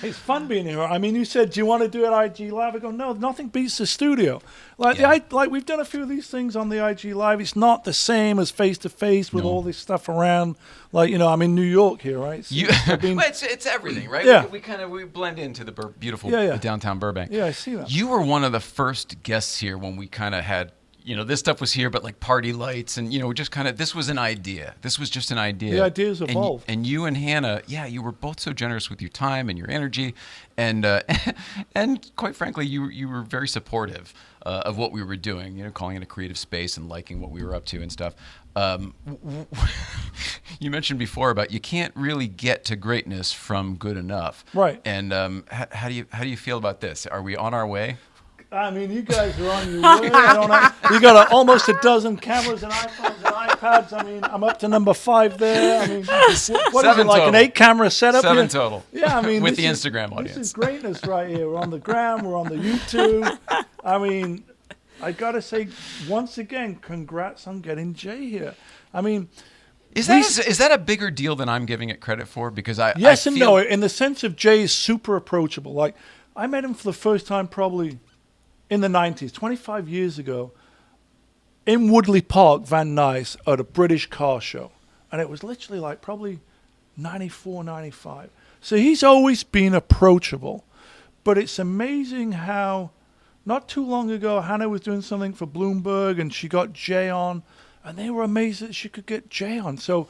It's fun being here. I mean, you said, do you want to do it IG Live? I go, no, nothing beats the studio. Like, like we've done a few of these things on the IG Live. It's not the same as face-to-face with all this stuff around. Like, you know, I'm in New York here, right? So It's everything, right? Yeah. We blend into the beautiful Yeah. downtown Burbank. Yeah, I see that. You were one of the first guests here when we kind of had, you know, this stuff was here, but like party lights and, you know, just kind of, this was an idea. This was just an idea. The ideas evolve. And you and Hannah, you were both so generous with your time and your energy. And and quite frankly, you were very supportive of what we were doing, you know, calling it a creative space and liking what we were up to and stuff. You mentioned before about you can't really get to greatness from good enough. Right. And how do you feel about this? Are we on our way? I mean, you guys are on your way. I don't know. You got almost a dozen cameras and iPhones and pads. I mean, I'm up to number 5 there. I mean, what is it, like total. an 8-camera setup 7 here? total. Yeah, I mean, with this the Instagram audience. This is greatness right here. We're on the gram. We're on the YouTube. I mean, I got to say, once again, congrats on getting Jay here. I mean... Is that a bigger deal than I'm giving it credit for? Because Yes I and feel... no, in the sense of Jay is super approachable. Like, I met him for the first time probably in the 90s, 25 years ago, in Woodley Park, Van Nuys, at a British car show. And it was literally like probably 94, 95. So he's always been approachable. But it's amazing how not too long ago, Hannah was doing something for Bloomberg and she got Jay on. And they were amazed that she could get Jay on. So,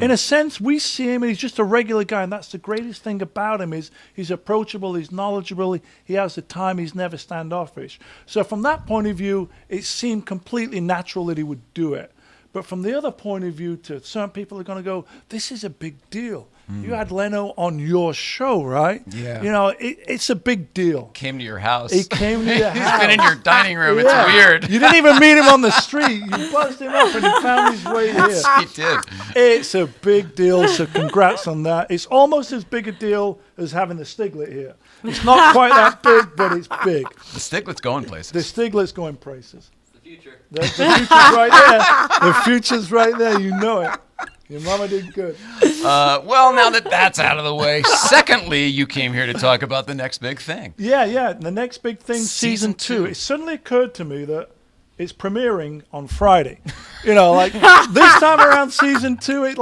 in a sense, we see him and he's just a regular guy. And that's the greatest thing about him is he's approachable, he's knowledgeable, he has the time, he's never standoffish. So from that point of view, it seemed completely natural that he would do it. But from the other point of view, to certain people are going to go, this is a big deal. You had Leno on your show, right? Yeah. You know, it's a big deal. Came to your house. He came to your house. He's been in your dining room. Yeah. It's weird. You didn't even meet him on the street. You buzzed him up and he found his way here. He did. It's a big deal, so congrats on that. It's almost as big a deal as having the Stiglett here. It's not quite that big, but it's big. The Stiglett's going places. The Stiglett's going places. The future. The future's right there. The future's right there. You know it. Your mama did good. Well, now that that's out of the way, secondly, you came here to talk about the next big thing. Yeah. The next big thing, season 2. It suddenly occurred to me that it's premiering on Friday. You know, like this time around season 2,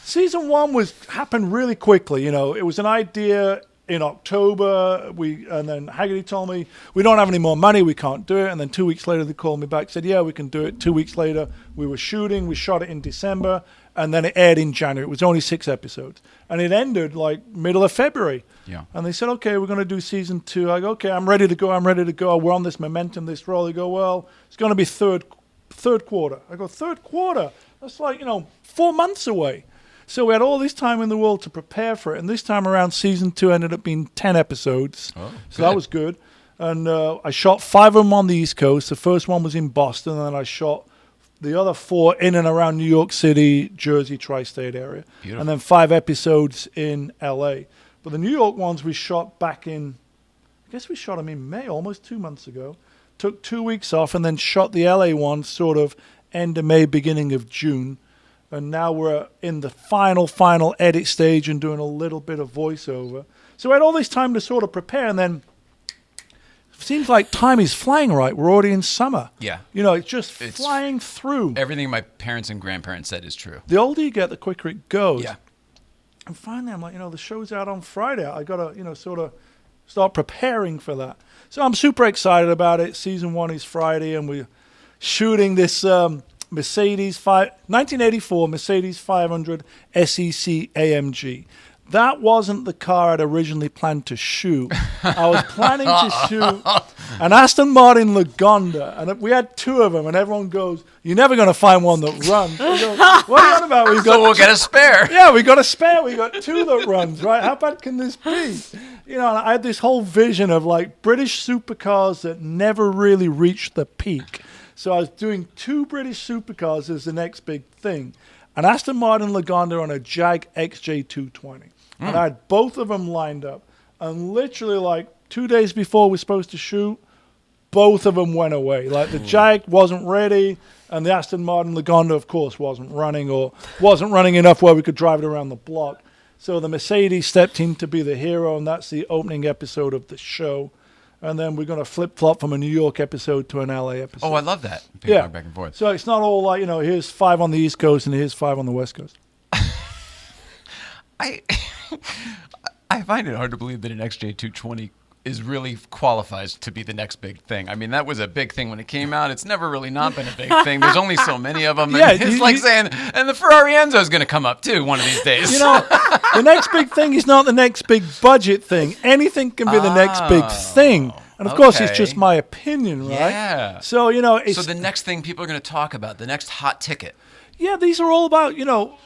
season 1 happened really quickly. You know, it was an idea in October. And then Hagerty told me, we don't have any more money, we can't do it. And then 2 weeks later, they called me back, said, yeah, we can do it. 2 weeks later, we were shooting. We shot it in December. And then it aired in January. It was only 6 episodes. And it ended like middle of February. Yeah. And they said, okay, we're going to do season 2. I go, okay, I'm ready to go. We're on this momentum, this roll. They go, well, it's going to be third quarter. I go, third quarter? That's like, 4 months away. So we had all this time in the world to prepare for it. And this time around, season 2 ended up being 10 episodes. Oh, so that was good. And I shot 5 of them on the East Coast. The first one was in Boston. And then I shot the other 4 in and around New York City, Jersey, tri-state area. Beautiful. And then 5 episodes in L.A. But the New York ones we shot back in, I guess we shot them in May, almost 2 months ago. Took 2 weeks off and then shot the L.A. one sort of end of May, beginning of June. And now we're in the final edit stage and doing a little bit of voiceover. So we had all this time to sort of prepare, and then it seems like time is flying, right? We're already in summer. Yeah. It's just flying through. Everything my parents and grandparents said is true. The older you get, the quicker it goes. Yeah. And finally, I'm like, the show's out on Friday. I got to, sort of start preparing for that. So I'm super excited about it. Season 1 is Friday, and we're shooting this Mercedes 1984 Mercedes 500 SEC AMG. That wasn't the car I'd originally planned to shoot. I was planning to shoot an Aston Martin Lagonda, and we had 2 of them, and everyone goes, you're never going to find one that runs. I go, what are you on about? We'll get a spare. Yeah, we got a spare. We got 2 that runs, right? How bad can this be? I had this whole vision of like British supercars that never really reached the peak. So I was doing 2 British supercars as the next big thing. An Aston Martin Lagonda and a Jag XJ220. And I had both of them lined up. And literally like 2 days before we were supposed to shoot, both of them went away. Like the Jag wasn't ready, and the Aston Martin Lagonda, of course, wasn't running, or wasn't running enough where we could drive it around the block. So the Mercedes stepped in to be the hero, and that's the opening episode of the show. And then we're going to flip-flop from a New York episode to an LA episode. Oh, I love that. Yeah. Back and forth. So it's not all like, here's 5 on the East Coast and here's 5 on the West Coast. I find it hard to believe that an XJ220 really qualifies to be the next big thing. I mean, that was a big thing when it came out. It's never really not been a big thing. There's only so many of them. Yeah, It's like saying, and the Ferrari Enzo is going to come up too one of these days. The next big thing is not the next big budget thing. Anything can be the next big thing. And of course, it's just my opinion, right? Yeah. So, it's... So the next thing people are going to talk about, the next hot ticket. Yeah, these are all about,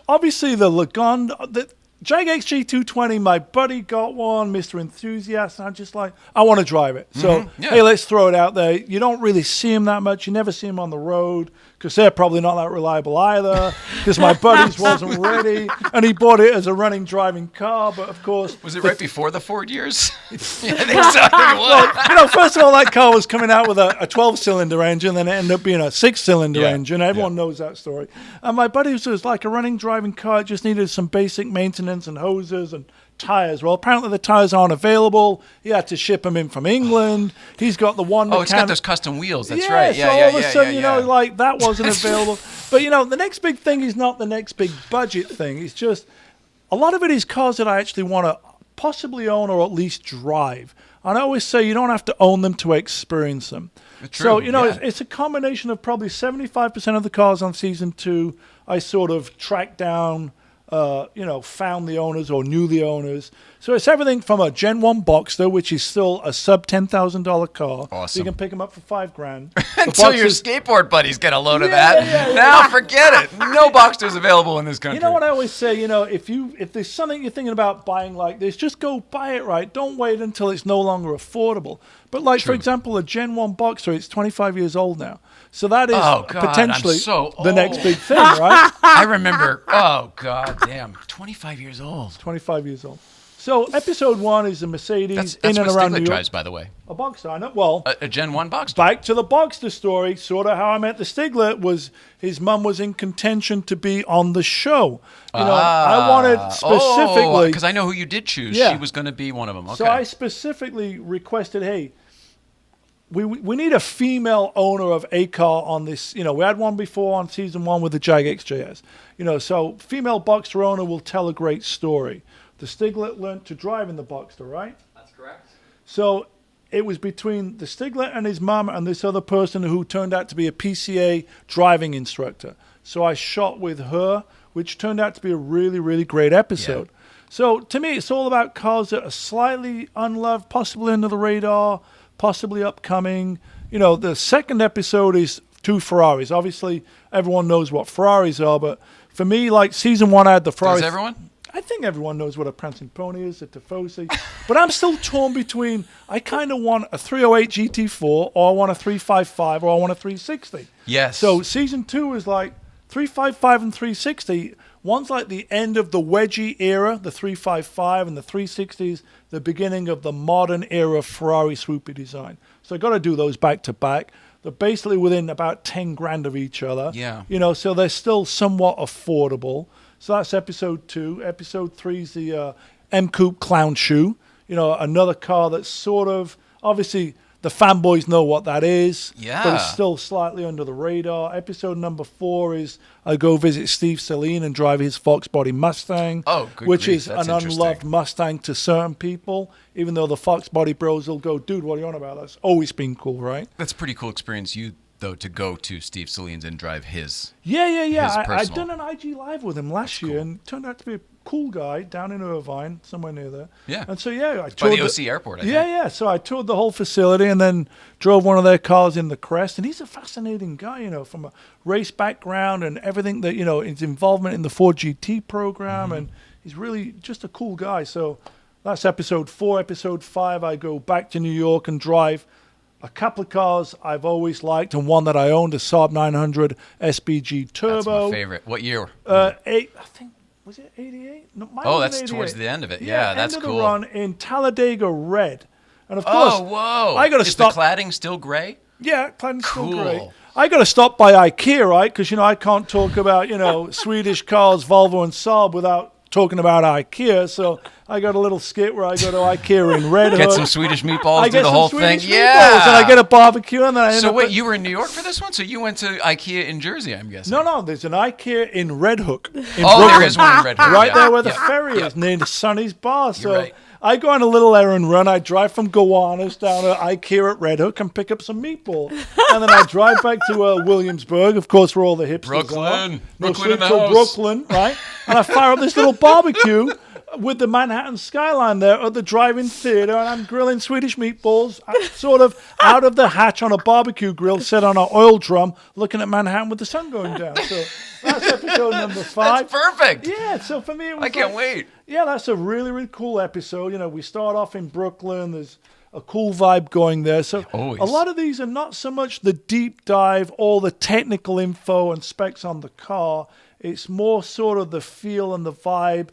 obviously the Lagonda, the Jag XG220, my buddy got one, Mr. Enthusiast, and I'm just like, I want to drive it. So, hey, let's throw it out there. You don't really see him that much. You never see him on the road because they're probably not that reliable either, because my buddy's wasn't ready, and he bought it as a running, driving car, but of course... Was it right before the Ford years? Yeah, I think so. I think it was. First of all, that car was coming out with a 12-cylinder engine, then it ended up being a 6-cylinder engine. Everyone knows that story. And my buddy was like a running, driving car. It just needed some basic maintenance and hoses and tires. Well, apparently the tires aren't available. He had to ship them in from England. He's got the one. Oh, it's got those custom wheels. That's yeah, right. So all of a sudden, like that wasn't available. But the next big thing is not the next big budget thing. It's just a lot of it is cars that I actually want to possibly own or at least drive. And I always say you don't have to own them to experience them. True, so, it's a combination of probably 75% of the cars on season 2 I sort of tracked down, found the owners or knew the owners. So it's everything from a Gen 1 Boxster, which is still a sub $10,000 car. Awesome. So you can pick them up for $5,000. Until your skateboard buddies get a load of that. Now forget it. No Boxsters available in this country. You know what I always say? If there's something you're thinking about buying like this, just go buy it right. Don't wait until it's no longer affordable. But for example, a Gen 1 Boxster, it's 25 years old now. So that is potentially the next big thing, right? I remember, oh, God damn, 25 years old. 25 years old. So episode 1 is a Mercedes That's in and what around New Stiglett York. drives, by the way. A Boxster, I know. Well, A Gen 1 Boxster. back to the Boxster story, sort of how I met the Stiglett was his mum was in contention to be on the show. I wanted specifically... because I know who you did choose. Yeah. She was going to be one of them. Okay. So I specifically requested, hey, we need a female owner of a car on this. We had one before on season 1 with the Jag XJS. So female Boxster owner will tell a great story. The Stiglett learned to drive in the Boxster, right? That's correct. So it was between the Stiglett and his mum and this other person who turned out to be a PCA driving instructor. So I shot with her, which turned out to be a really, really great episode. Yeah. So to me, it's all about cars that are slightly unloved, possibly under the radar, possibly upcoming. The second episode is 2 Ferraris. Obviously, everyone knows what Ferraris are, but for me, like season 1, I had the Ferrari. Does everyone? I think everyone knows what a prancing pony is, a Tifosi. But I'm still torn between, I kind of want a 308 GT4, or I want a 355, or I want a 360. Yes. So season 2 is like 355 and 360. One's like the end of the wedgie era, the 355, and the 360s, the beginning of the modern era Ferrari swoopy design. So I got to do those back to back. They're basically within about 10 grand of each other. Yeah. So they're still somewhat affordable. So that's episode 2. Episode 3 is the M Coupe Clown Shoe. Another car that's sort of, obviously, the fanboys know what that is. Yeah. But it's still slightly under the radar. Episode number 4 is I go visit Steve Saleen and drive his Fox Body Mustang. Oh, good which grief. is That's an unloved Mustang to certain people, even though the Fox Body bros will go, dude, what are you on about? That's always been cool, right? That's a pretty cool experience, though, to go to Steve Saleen's and drive his. Yeah. I'd personal. done an IG Live with him last year, and it turned out to be a cool guy down in Irvine, somewhere near there. Yeah. And so, I toured By the OC airport, I think. Yeah. So I toured the whole facility and then drove one of their cars in the Crest. And he's a fascinating guy, from a race background and everything that, his involvement in the Ford GT program. And he's really just a cool guy. So that's episode 4. Episode 5, I go back to New York and drive a couple of cars I've always liked, and one that I owned, a Saab 900 SBG Turbo. That's my favorite. What year? I think, was it 88? No, that's 88. Towards the end of it. Yeah, that's end cool. Of the run in Talladega red. And of course, whoa. I got to stop. Is the cladding still gray? Yeah, cladding's Cool. still gray. I got to stop by IKEA, right? Because, I can't talk about, Swedish cars, Volvo and Saab without talking about IKEA. So I got a little skit where I go to IKEA in Red Hook. Get some Swedish meatballs, I do get the some whole Swedish thing. meatballs, Yeah. and I get a barbecue, and then I end So up wait, you were in New York for this one? So you went to IKEA in Jersey, I'm guessing. No, there's an IKEA in Red Hook. In There Brooklyn. is one in Red Hook. Right yeah. there where the Yeah. ferry Yeah. is, near Sonny's Bar. So right. I go on a little errand run. I drive from Gowanus down to IKEA at Red Hook and pick up some meatball. And then I drive back to Williamsburg, of course, where all the hipsters are. Brooklyn in Sweet the till house. Brooklyn, right? And I fire up this little barbecue with the Manhattan skyline there at the drive-in theater, and I'm grilling Swedish meatballs sort of out of the hatch on a barbecue grill set on an oil drum, looking at Manhattan with the sun going down. So that's episode number 5. That's perfect. Yeah, so for me, it was I can't wait. Yeah, that's a really, really cool episode. We start off in Brooklyn. There's a cool vibe going there. So Always. a lot of these are not so much the deep dive, all the technical info and specs on the car. It's more sort of the feel and the vibe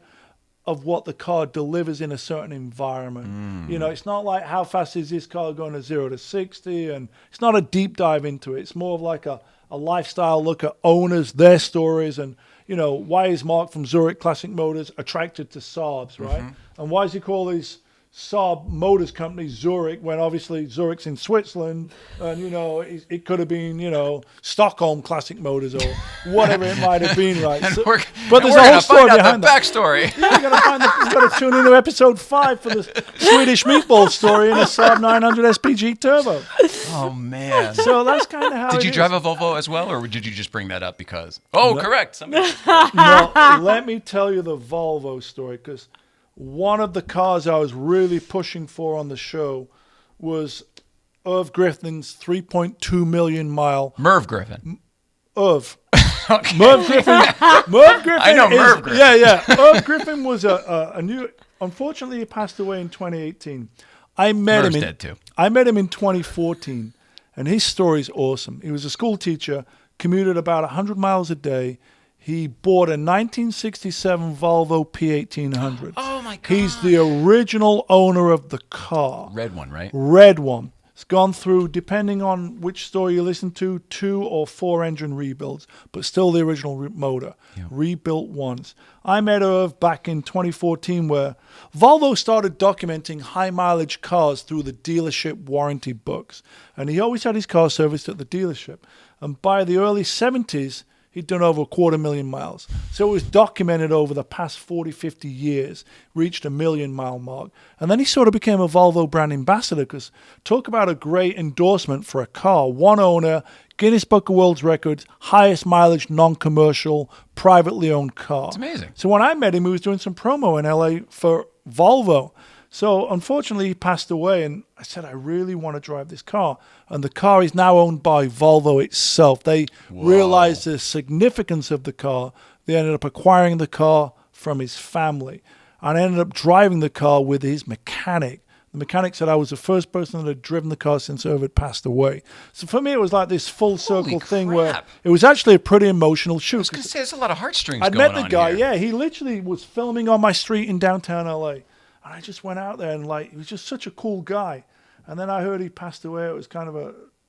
of what the car delivers in a certain environment. It's not like how fast is this car going to 0 to 60, and it's not a deep dive into it. It's more of like a lifestyle look at owners, their stories, and why is Mark from Zurich Classic Motors attracted to Saabs, right? And why does he call these Saab Motors company Zurich when obviously Zurich's in Switzerland, and it could have been Stockholm Classic Motors or whatever it might have been, right? But there's a whole story behind that. Backstory. Yeah, you got to tune into episode 5 for the Swedish meatball story in a Saab 900 SPG Turbo. Oh man! So that's kind of how. Did you drive a Volvo as well, or did you just bring that up because? Oh, no. Correct. No, let me tell you the Volvo story, because one of the cars I was really pushing for on the show was Irv Griffin's 3.2 million mile. Merv Griffin. Irv. Okay. Merv Griffin. Merv Griffin. I know Merv Griffin. Yeah. Irv Griffin was a new. Unfortunately, he passed away in 2018. Merv's dead too. I met him in 2014, and his story is awesome. He was a school teacher, commuted about 100 miles a day. He bought a 1967 Volvo P1800. Oh, my God. He's the original owner of the car. Red one, right? Red one. It's gone through, depending on which story you listen to, 2 or 4 engine rebuilds, but still the original motor. Yeah. Rebuilt once. I met Irv back in 2014 where Volvo started documenting high mileage cars through the dealership warranty books. And he always had his car serviced at the dealership. And by the early 70s, he'd done over 250,000 miles. So it was documented over the past 40, 50 years, reached a 1 million mile mark. And then he sort of became a Volvo brand ambassador, because talk about a great endorsement for a car. One owner, Guinness Book of World Records, highest mileage, non-commercial, privately owned car. It's amazing. So when I met him, he was doing some promo in LA for Volvo. So unfortunately, he passed away, and I said, I really want to drive this car. And the car is now owned by Volvo itself. They realized the significance of the car. They ended up acquiring the car from his family. And I ended up driving the car with his mechanic. The mechanic said I was the first person that had driven the car since Irv had passed away. So for me, it was like this full circle thing where it was actually a pretty emotional shoot. I was going to say, there's a lot of heartstrings I'd going on met the guy, here. yeah. He literally was filming on my street in downtown LA. And I just went out there, and he was just such a cool guy. And then I heard he passed away. It was kind of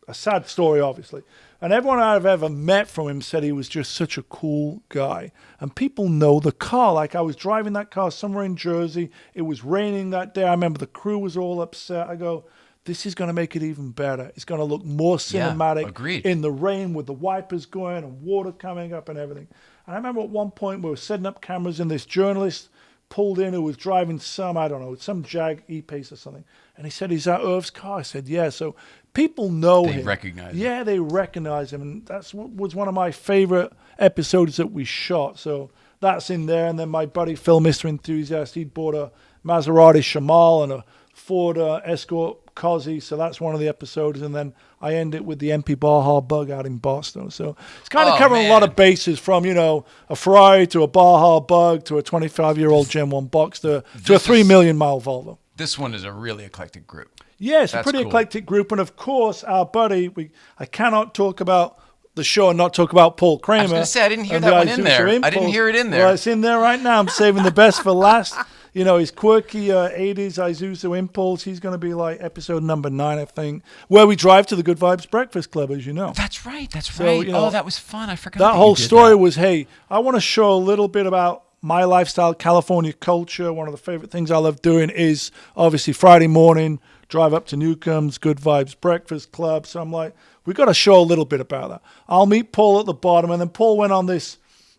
a sad story, obviously. And everyone I've ever met from him said he was just such a cool guy. And people know the car. Like, I was driving that car somewhere in Jersey. It was raining that day. I remember the crew was all upset. I go, this is going to make it even better. It's going to look more cinematic in the rain with the wipers going and water coming up and everything. And I remember at one point we were setting up cameras, and this journalist pulled in who was driving some Jag E-Pace or something. And he said, is that Irv's car? I said, yeah. So people know him. They recognize him. Yeah, they recognize him. And that's what was one of my favorite episodes that we shot. So that's in there. And then my buddy Phil, Mr. Enthusiast, he'd bought a Maserati Shamal and a Ford Escort Cozzy. So that's one of the episodes. And then I end it with the MP Baja Bug out in Boston. So it's kind of covering a lot of bases, from, a Ferrari to a Baja Bug to a 25-year-old Gen 1 Boxster to a 3 million mile Volvo. This one is a really eclectic group. Yeah, it's a pretty eclectic group. And of course, our buddy, I cannot talk about the show and not talk about Paul Kramer. I was going to say, I didn't hear that one in there. I didn't hear it in there. Well, it's in there right now. I'm saving the best for last. His quirky 80s Isuzu Impulse. He's going to be like episode number 9, I think, where we drive to the Good Vibes Breakfast Club, as you know. That's right. That was fun. I forgot that whole story was, hey, I want to show a little bit about my lifestyle, California culture. One of the favorite things I love doing is obviously Friday morning, drive up to Newcomb's Good Vibes Breakfast Club. So I'm like, we got to show a little bit about that. I'll meet Paul at the bottom, and then Paul went on this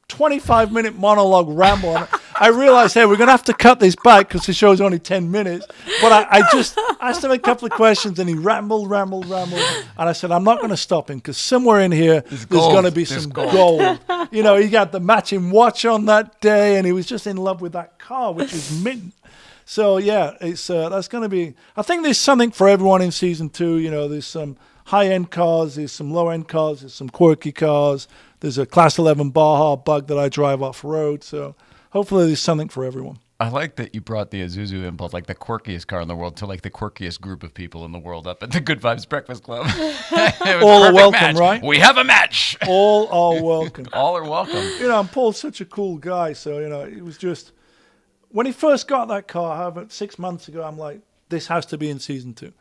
25-minute monologue ramble. And I realized, hey, we're going to have to cut this back because the show's only 10 minutes. But I just asked him a couple of questions, and he rambled. And I said, I'm not going to stop him, because somewhere in here, there's going to be some gold. He got the matching watch on that day, and he was just in love with that car, which is mint. So, yeah, it's that's going to be, I think there's something for everyone in season 2. There's some high-end cars, there's some low-end cars, there's some quirky cars. There's a Class 11 Baja Bug that I drive off-road. So hopefully there's something for everyone. I like that you brought the Isuzu Impulse, like the quirkiest car in the world, to like the quirkiest group of people in the world up at the Good Vibes Breakfast Club. It was All a are perfect welcome, match. right? We have a match. All are welcome. All are welcome. And Paul's such a cool guy. So, it was just, when he first got that car, however, 6 months ago, I'm like, this has to be in season 2.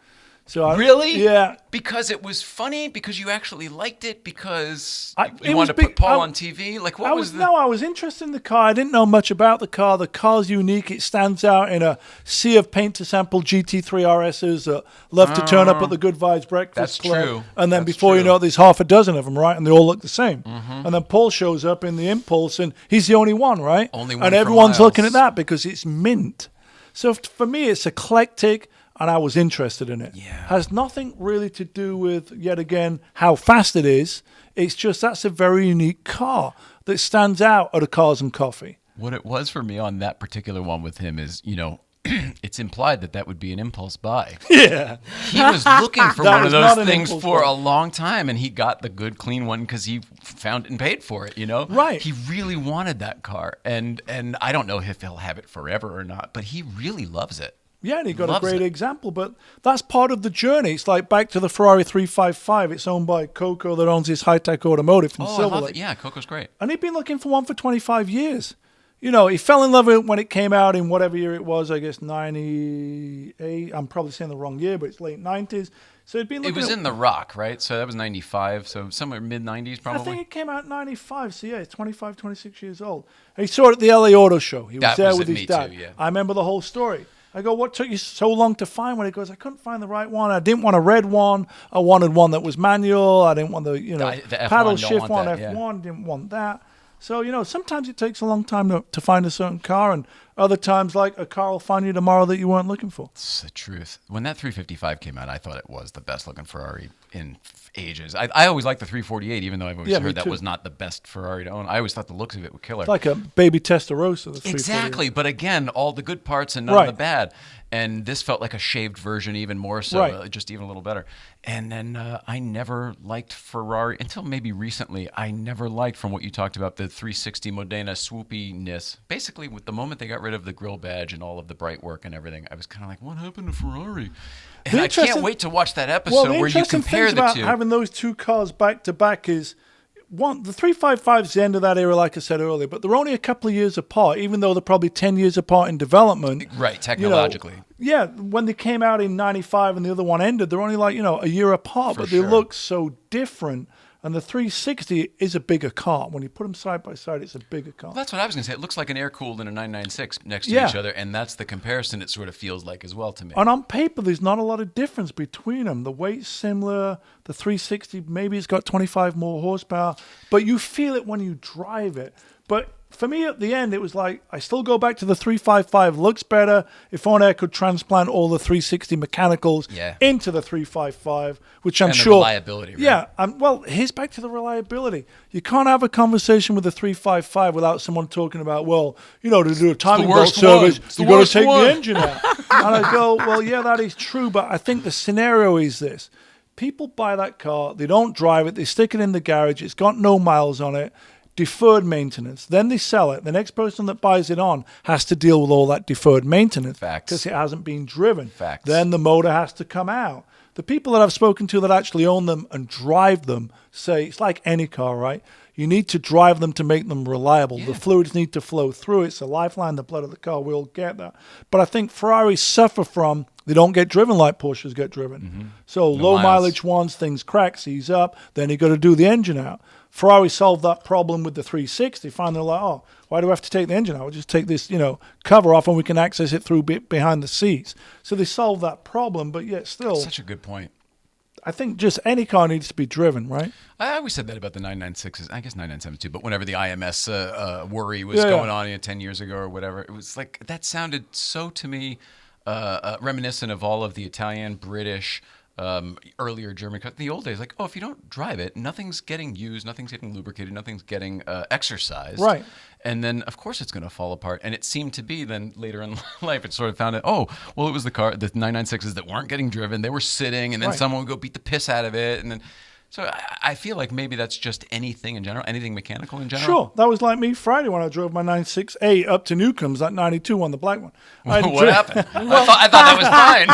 So Really? Yeah. Because it was funny? Because you actually liked it? Because It you was wanted to put big- Paul I- on TV? Like, I what was was the... No, I was interested in the car. I didn't know much about the car. The car's unique. It stands out in a sea of paint to sample GT3 RSs that love to turn up at the Good Vibes Breakfast That's Club. true. And then That's before you true. know it, there's half a dozen of them, right? And they all look the same. And then Paul shows up in the Impulse, and he's the only one, right? Only one And for everyone's looking at miles. that because it's mint. So for me, it's eclectic, and I was interested in it. Yeah. Has nothing really to do with, yet again, how fast it is. It's just that's a very unique car that stands out at a Cars and Coffee. What it was for me on that particular one with him is, it's implied that would be an impulse buy. Yeah. He was looking for That one of was not those an things impulse for buy. a long time, and he got the good, clean one because he found it and paid for it, Right. He really wanted that car, and I don't know if he'll have it forever or not, but he really loves it. Yeah, and he got Loves a great it. example, but that's part of the journey. It's like back to the Ferrari 355. It's owned by Coco that owns this high-tech automotive from Oh, I Silver love Lake. it. Yeah, Coco's great. And he'd been looking for one for 25 years. He fell in love with it when it came out in whatever year it was, I guess 98. I'm probably saying the wrong year, but it's late 90s. So he'd been It looking was at, in The Rock, right? So that was 95, so somewhere mid-90s I probably. think it came out in 95, so yeah, it's 25, 26 years old. And he saw it at the LA Auto Show. He was That there was with it, his me dad. too, yeah. I remember the whole story. I go, what took you so long to find one? He goes, I couldn't find the right one. I didn't want a red one. I wanted one that was manual. I didn't want the The F1, paddle don't shift want one, that, yeah. F1. Didn't want that. So, sometimes it takes a long time to find a certain car, and other times, like, a car will find you tomorrow that you weren't looking for. It's the truth. When that 355 came out, I thought it was the best looking Ferrari in ages. I always liked the 348, even though I've always Yeah, me heard that too. was not the best Ferrari to own. I always thought the looks of it were killer. It's like a baby Testarossa. The 348. Exactly, but again, all the good parts and none Right. of the bad. And this felt like a shaved version, even more so, Right. just even a little better. And then I never liked Ferrari until maybe recently. I never liked, from what you talked about, the 360 Modena swoopiness. Basically, with the moment they got rid of the grill badge and all of the bright work and everything, I was kind of like, what happened to Ferrari? And I can't interesting- wait to watch that Well, episode the where you interesting compare thing the about two. having those two cars back to back is the 355 is the end of that era, like I said earlier, but they're only a couple of years apart, even though they're probably 10 years apart in development. Right, technologically. Yeah, when they came out in 95 and the other one ended, they're only like, a year apart, For but sure. they look so different. And the 360 is a bigger car. When you put them side by side, it's a bigger car. Well, that's what I was going to say. It looks like an air-cooled and a 996 next to Yeah. each other, and that's the comparison it sort of feels like as well to me. And on paper, there's not a lot of difference between them. The weight's similar. The 360, maybe it's got 25 more horsepower, but you feel it when you drive it. But for me, at the end, it was like, I still go back to the 355. Looks better. If only I could transplant all the 360 mechanicals Yeah. into the 355, which I'm And the sure. reliability, right? Yeah. Well, here's back to the reliability. You can't have a conversation with the 355 without someone talking about, to do a timing belt worst service, one. It's the you've got to worst take one. the engine out. And I go, well, yeah, that is true, but I think the scenario is this. People buy that car, they don't drive it, they stick it in the garage, it's got no miles on it, deferred maintenance. Then they sell it. The next person that buys it on has to deal with all that deferred maintenance Facts. because it hasn't been driven. Facts. Then the motor has to come out. The people that I've spoken to that actually own them and drive them say it's like any car, right? You need to drive them to make them reliable. The fluids need to flow through. It's the lifeline, the blood of the car. We all get that. But I think Ferraris suffer from they don't get driven like Porsches get driven. So low miles. mileage ones, things crack, seize up. Then you got to do the engine out. Ferrari solved that problem with the 360. Finally, they're like, oh, why do I have to take the engine out? We'll just take this, cover off and we can access it through behind the seats. So they solved that problem, but yet still, Such a good point. I think just any car needs to be driven, right? I always said that about the 996s. I guess 997s too. But whenever the IMS worry was Yeah, going yeah. on 10 years ago or whatever, it was like that sounded so to me reminiscent of all of the Italian, British, earlier German cars. In the old days, like, if you don't drive it, nothing's getting used, nothing's getting lubricated, nothing's getting exercised. Right. And then, of course, it's going to fall apart. And it seemed to be then later in life, it sort of found out, it was the 996s that weren't getting driven. They were sitting, and then Right. someone would go beat the piss out of it. And then So I feel like maybe that's just anything in general, anything mechanical in general. Sure, that was like me Friday when I drove my 96A up to Newcomb's, that 92 on the black one. What happened? I thought that was fine.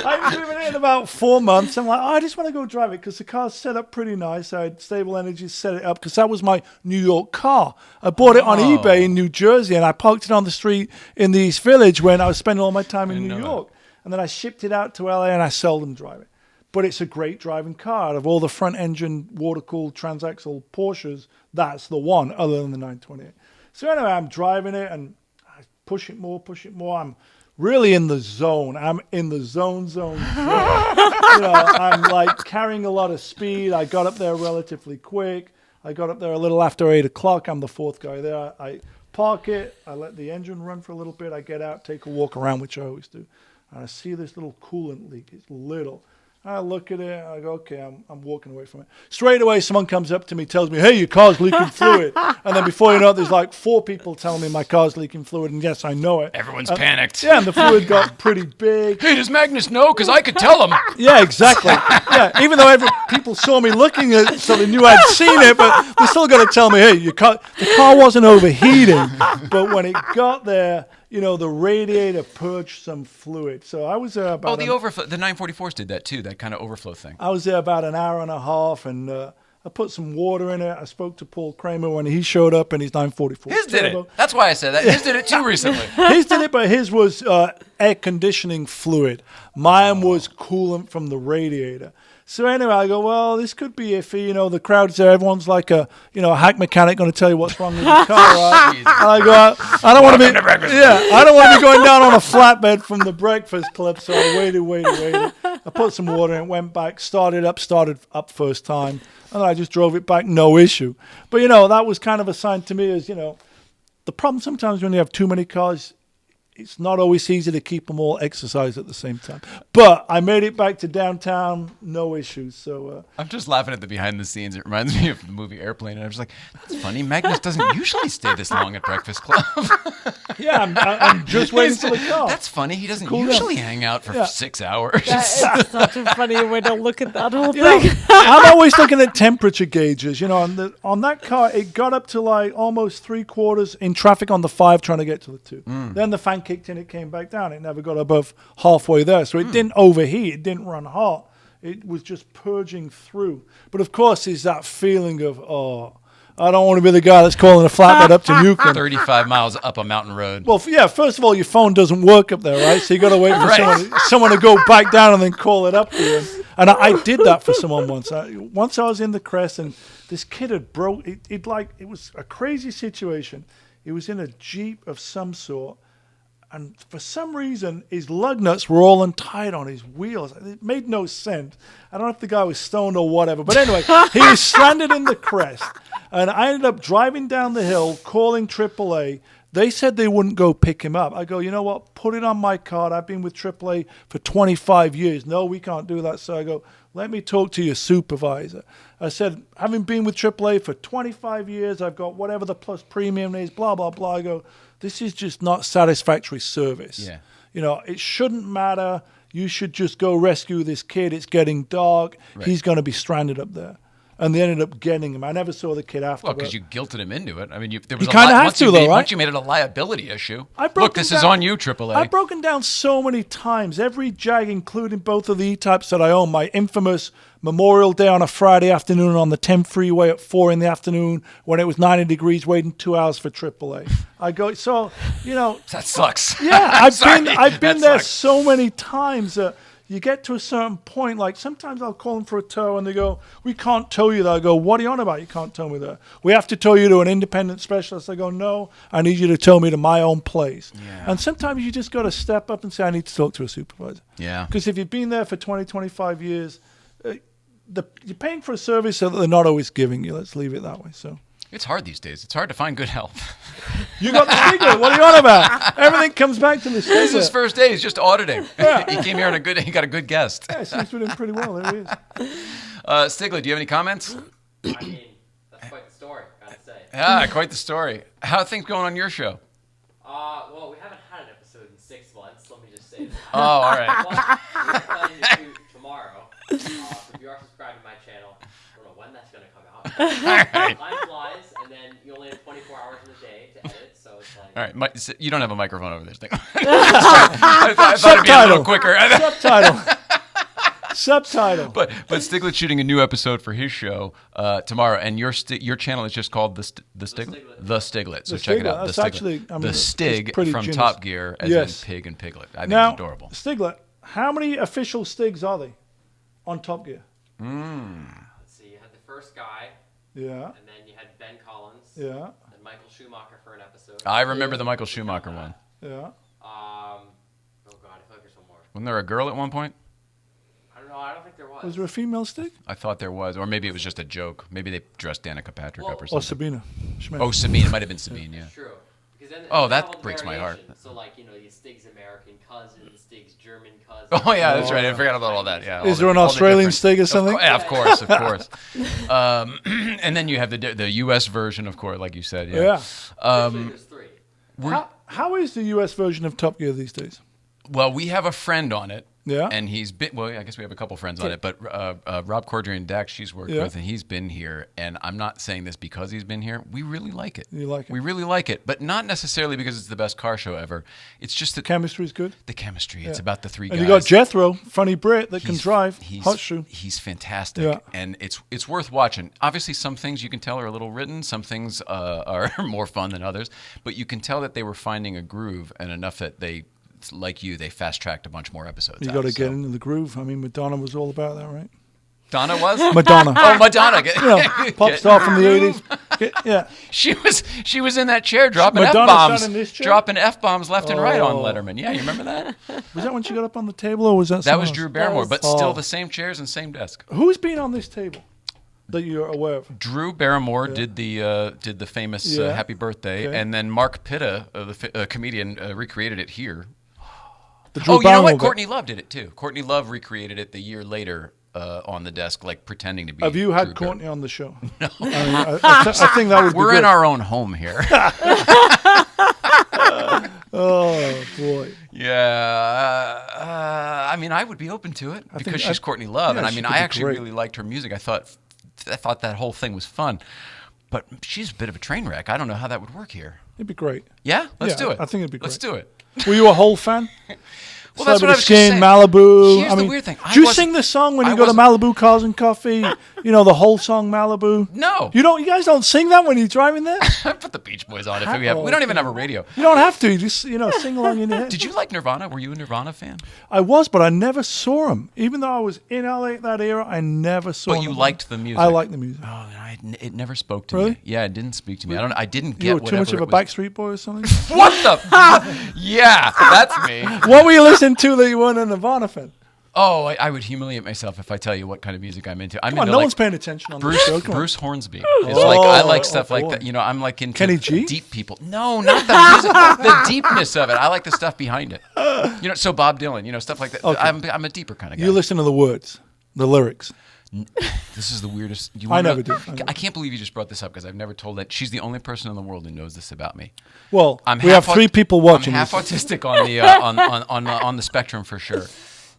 I've driven it in about 4 months. I'm like, I just want to go drive it because the car's set up pretty nice. I had Stable Energy set it up because that was my New York car. I bought it on eBay in New Jersey, and I parked it on the street in the East Village when I was spending all my time in New York. And then I shipped it out to LA, and I seldom drive it. But it's a great driving car. Out of all the front-engine, water-cooled, transaxle Porsches, that's the one, other than the 928. So anyway, I'm driving it, and I push it more. I'm really in the zone. I'm in the zone. I'm like carrying a lot of speed. I got up there relatively quick. I got up there a little after 8 o'clock. I'm the fourth guy there. I park it. I let the engine run for a little bit. I get out, take a walk around, which I always do. And I see this little coolant leak. It's little. I look at it, I go, okay, I'm walking away from it. Straight away, someone comes up to me, tells me, hey, your car's leaking fluid. And then before you know it, there's like 4 people telling me my car's leaking fluid, and yes, I know it. Everyone's panicked. Yeah, and the fluid got pretty big. Hey, does Magnus know? Because I could tell him. Yeah, exactly. Yeah, even though people saw me looking at it, so they knew I'd seen it, but they still got to tell me, hey, the car wasn't overheating. But when it got there, the radiator purged some fluid. So I was there about... the overflow. The 944s did that too, that kind of overflow thing. I was there about an hour and a half, and I put some water in it. I spoke to Paul Kramer when he showed up in his 944. His did it. That's why I said that. His did it too recently. His did it, but his was air conditioning fluid. Mine was coolant from the radiator. So anyway, I go, well, this could be iffy. The crowd's there. Everyone's like a hack mechanic going to tell you what's wrong with your car, right? And I go, I don't want to be, I don't want to be going down on a flatbed from the Breakfast Club. So I waited. I put some water in, went back, started up first time, and I just drove it back, no issue. But that was kind of a sign to me as the problem sometimes when you have too many cars. It's not always easy to keep them all exercised at the same time. But I made it back to downtown, no issues. So I'm just laughing at the behind the scenes. It reminds me of the movie Airplane. And I was like, that's funny. Magnus doesn't usually stay this long at Breakfast Club. Yeah, I'm just waiting for the car. That's funny. He doesn't usually hang out for 6 hours. That is such a funny way to look at that whole thing. I'm always looking at temperature gauges. On that car, it got up to like almost 3/4 in traffic on the 5 trying to get to the 2. Then the fan kicked in, it came back down. It never got above halfway there. So it didn't overheat. It didn't run hot. It was just purging through. But of course, there's that feeling of, I don't want to be the guy that's calling a flatbed up to Newcomb. 35 miles up a mountain road. Well, yeah, first of all, your phone doesn't work up there, right? So you got to wait for someone to go back down and then call it up to you. And I did that for someone once. Once I was in the Crest, and this kid had broke. It was a crazy situation. He was in a Jeep of some sort. And for some reason, his lug nuts were all untied on his wheels. It made no sense. I don't know if the guy was stoned or whatever. But anyway, he was stranded in the Crest. And I ended up driving down the hill, calling AAA. They said they wouldn't go pick him up. I go, you know what? Put it on my card. I've been with AAA for 25 years. No, we can't do that. So I go, let me talk to your supervisor. I said, having been with AAA for 25 years, I've got whatever the plus premium is, blah, blah, blah. I go, this is just not satisfactory service. Yeah. It shouldn't matter. You should just go rescue this kid. It's getting dark. Right. He's going to be stranded up there. And they ended up getting him. I never saw the kid after. Well, because you guilted him into it. I mean, there was you kind of have to, though, right? Once you made it a liability issue. Look, this is on you, AAA. I've broken down so many times. Every Jag, including both of the E-Types that I own, my infamous Memorial Day on a Friday afternoon on the 10 freeway at 4 in the afternoon when it was 90 degrees, waiting 2 hours for AAA. I go, so, That sucks. Yeah, I've been there so many times. You get to a certain point, like sometimes I'll call them for a tow and they go, we can't tow you there. I go, what are you on about? You can't tow me there. We have to tow you to an independent specialist. I go, no, I need you to tow me to my own place. Yeah. And sometimes you just got to step up and say, I need to talk to a supervisor. Yeah. Because if you've been there for 20, 25 years, you're paying for a service that they're not always giving you. Let's leave it that way. So. It's hard these days. It's hard to find good help. You got the Stiglett. What are you on about? Everything comes back to the Stiglett. This is his first day. He's just auditing. Yeah. He came here on he got a good guest. Yeah, it seems to be doing pretty well. There he is. Stiglett, do you have any comments? I mean, that's quite the story, gotta say. Yeah, quite the story. How are things going on your show? Well, we haven't had an episode in 6 months, let me just say that. Oh, all right. But we're planning to shoot tomorrow. If you are subscribed to my channel, Time flies, and then you only have 24 hours in a day to edit, so it's like... All right, you don't have a microphone over this thing. I thought it'd be a little quicker. Subtitle. But Stiglett's shooting a new episode for his show tomorrow, and your channel is just called the Stiglett. The Stiglett. So check it out. That's the Stiglett. actually, I mean, the Stig from genius. Top Gear, as Yes. in Pig and Piglet. I think Now, it's adorable. Stiglett, how many official Stigs are they on Top Gear? Let's see, you had the first guy, Yeah, and then you had Ben Collins, yeah, and Michael Schumacher for an episode. I remember the Michael Schumacher one. yeah. Oh god, I feel like there's one more. Wasn't there a girl at one point? I don't know, I don't think there was. Was there a female Stig? I thought there was, or maybe it was just a joke. Maybe they dressed Danica Patrick up or something. Or Sabina Schmidt? Oh, Sabine. It might have been Sabine, yeah. True. Because then Oh, there's that all the breaks my heart. variations. So like, you know, you Stig's American cousin, Stig's German cousin. Oh, yeah, that's right. I forgot about all that. Yeah. Is there an Australian Stig or something? Yeah, of course. And then you have the U.S. version, of course, like you said. Yeah. Actually, there's three. How is the US version of Top Gear these days? Well, we have a friend on it. Yeah. And he's been, well, I guess we have a couple friends on it, but Rob Corddry and Dax she's worked with, and he's been here. And I'm not saying this because he's been here. We really like it. You like it? We really like it, but not necessarily because it's the best car show ever. It's just the Chemistry is good. The chemistry. It's about the three guys. And you got Jethro, funny Brit that can drive. Hot shoe. He's fantastic, Yeah. and it's worth watching. Obviously, some things you can tell are a little written. Some things are more fun than others, but you can tell that they were finding a groove and enough that they, like you, they fast-tracked a bunch more episodes. You got to get into the groove. I mean, Madonna was all about that, right? Donna was? Madonna. Oh, Madonna. Pop star from the 80s. Yeah. She was in that chair dropping Madonna F-bombs. sat in this chair? Dropping F-bombs left and right on Letterman. Yeah, you remember that? Was that when she got up on the table, or was that That was someone Drew else? Barrymore, but still the same chairs and same desk. Who's been on this table that you're aware of? Drew Barrymore did the famous Happy Birthday, and then Mark Pitta, the comedian, recreated it here. The Drew You know Barrymore what? bit. Courtney Love did it too. Courtney Love recreated it the year later on the desk, like pretending to be. Have you had Drew Courtney Barrymore. on the show? No. I mean, I think that would be We're good. in our own home here. Oh, boy. Yeah. I mean, I would be open to it because she's Courtney Love, yeah, and I she mean, could I be actually great. really liked her music. I thought that whole thing was fun, but she's a bit of a train wreck. I don't know how that would work here. It'd be great. Yeah, let's Yeah, do it. I think it'd be Let's great. do it. Were you a whole fan? Well, that's what I was just Skin, saying. Malibu. Here's I the mean, weird thing. Do you sing the song when you go to Malibu Cars and Coffee? You know, the whole song Malibu? No. You guys don't sing that when you're driving there? I put the Beach Boys on it. We don't even have a radio. You don't have to. You just, sing along in your head. Did you like Nirvana? Were you a Nirvana fan? I was, but I never saw them. Even though I was in LA at that era, I never saw them. But you liked the music. I liked the music. Oh, it never spoke to Really? me. Yeah, it didn't speak to me. I didn't get You were too whatever much of a it was. Backstreet Boy or something? What the? Yeah, that's me. What were you listening to that you weren't a Nirvana fan? Oh, I would humiliate myself if I tell you what kind of music I'm into. I'm Come on, into no like one's paying attention on Bruce, this show. Come on. Bruce Hornsby. Is like I like stuff like boy. that. I'm like into Kenny G? deep people. No, not the music. The deepness of it. I like the stuff behind it. So Bob Dylan. Stuff like that. Okay. I'm a deeper kind of guy. You listen to the words, the lyrics. This is the weirdest. I never do. I can't believe you just brought this up because I've never told that. She's the only person in the world who knows this about me. Well, I'm we have three people watching I'm half this. autistic on the on the spectrum for sure,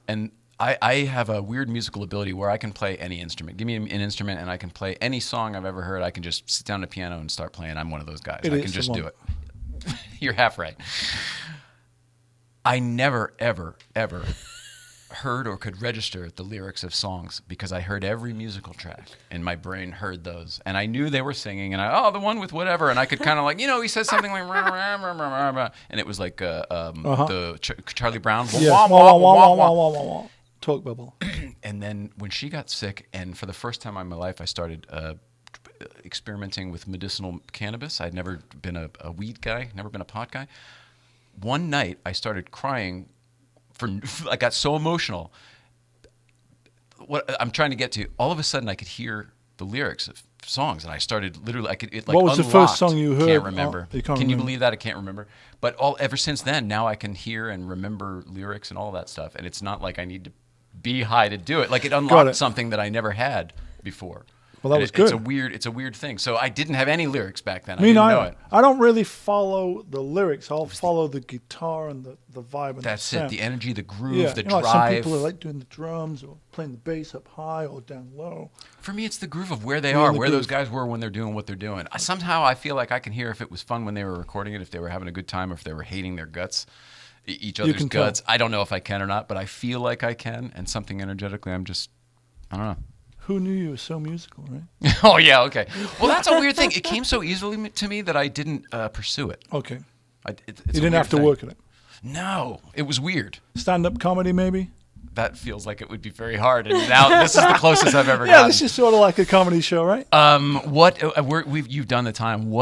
and I have a weird musical ability where I can play any instrument. Give me an instrument and I can play any song I've ever heard. I can just sit down at a piano and start playing. I'm one of those guys. I can just do it. You're half right. I never, ever, ever heard or could register the lyrics of songs because I heard every musical track and my brain heard those and I knew they were singing and the one with whatever and I could kind of he says something like and it was like the Charlie Brown. Yes. Wah, wah, wah, wah, wah, wah, wah, wah. Talk bubble. And then when she got sick and for the first time in my life I started experimenting with medicinal cannabis. I'd never been a weed guy, never been a pot guy. One night I started crying. I got so emotional. What I'm trying to get to, all of a sudden I could hear the lyrics of songs, and I started literally. What was the first song you heard? Can't remember. You Can you remember. believe that? I can't remember. But ever since then, now I can hear and remember lyrics and all that stuff, and it's not like I need to be high to do it. Like it unlocked something that I never had before. Well, that And was It's good. it's a weird thing. So I didn't have any lyrics back then. I Me didn't know neither. it. I don't really follow the lyrics. I'll follow the guitar and the vibe and That's the it. sound. The energy, the groove, Yeah, the you know, drive. like some people are like doing the drums or playing the bass up high or down low. For me, it's the groove of where they Yeah, are, the where those groove. guys were when they're doing what they're doing. Somehow I feel like I can hear if it was fun when they were recording it, if they were having a good time, or if they were hating their guts, each other's can tell. guts. I don't know if I can or not, but I feel like I can. And something energetically, I don't know. Who knew you were so musical, right? Oh, yeah, okay. Well, that's a weird thing. It came so easily to me that I didn't pursue it. Okay. It's You didn't have to work at it. No, it was weird. Stand-up comedy, maybe? That feels like it would be very hard. And now this is the closest I've ever Yeah, gotten. this is sort of like a comedy show, right? You've done the time.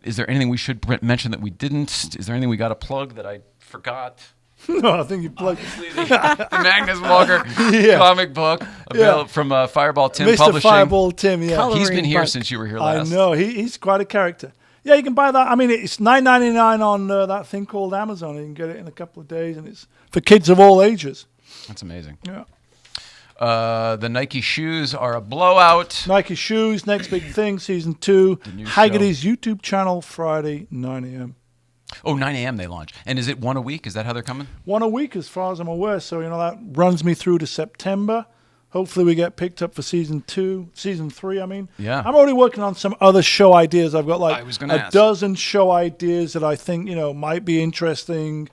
Is there anything we should mention that we didn't? Is there anything we got to plug that I forgot? No, I think you plugged the Magnus Walker Yeah. comic book available from Fireball Tim Mr. Publishing. Fireball Tim, yeah. Coloring He's been here book. since you were here I last. know. He's quite a character. Yeah, you can buy that. I mean, it's $9.99 on that thing called Amazon. You can get it in a couple of days, and it's for kids of all ages. That's amazing. Yeah. The Nike shoes are a blowout. Nike Shoes, Next Big Thing, Season 2. new Hagerty's YouTube channel, Friday, 9 a.m. Oh, 9 a.m. they launch. And is it one a week? Is that how they're coming? One a week, as far as I'm aware. So, that runs me through to September. Hopefully we get picked up for Season 3, I mean. Yeah. I'm already working on some other show ideas. I've got I like was gonna a ask. dozen show ideas that I think, might be interesting.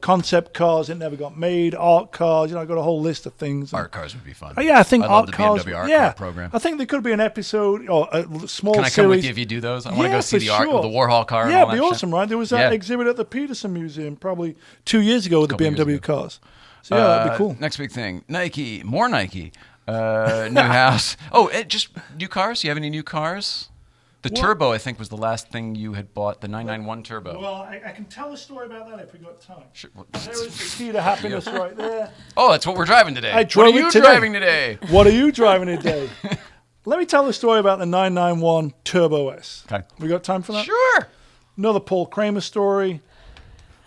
Concept cars that never got made, art cars. I got a whole list of things. Art cars would be fun. Yeah, I think I love art the cars. BMW art yeah, car program. I think there could be an episode or a small Can I series. come with you if you do those? I want to Yeah, go see for the art sure. of the Warhol car. and Yeah, all it'd be that awesome, shit. right? There was that Yeah. exhibit at the Peterson Museum probably 2 years ago with the Couple years BMW ago. cars. So yeah, that'd be cool. Next big thing, Nike, more Nike, new house. Oh, just new cars. You have any new cars? The Turbo, I think, was the last thing you had bought. The 991 Turbo. Well, I can tell a story about that if we got time. Sure. There is the key to happiness right there. Oh, that's what we're driving today. I drove what are it you today. driving today? What are you driving today? Let me tell the story about the 991 Turbo S. Okay. We got time for that? Sure. Another Paul Kramer story.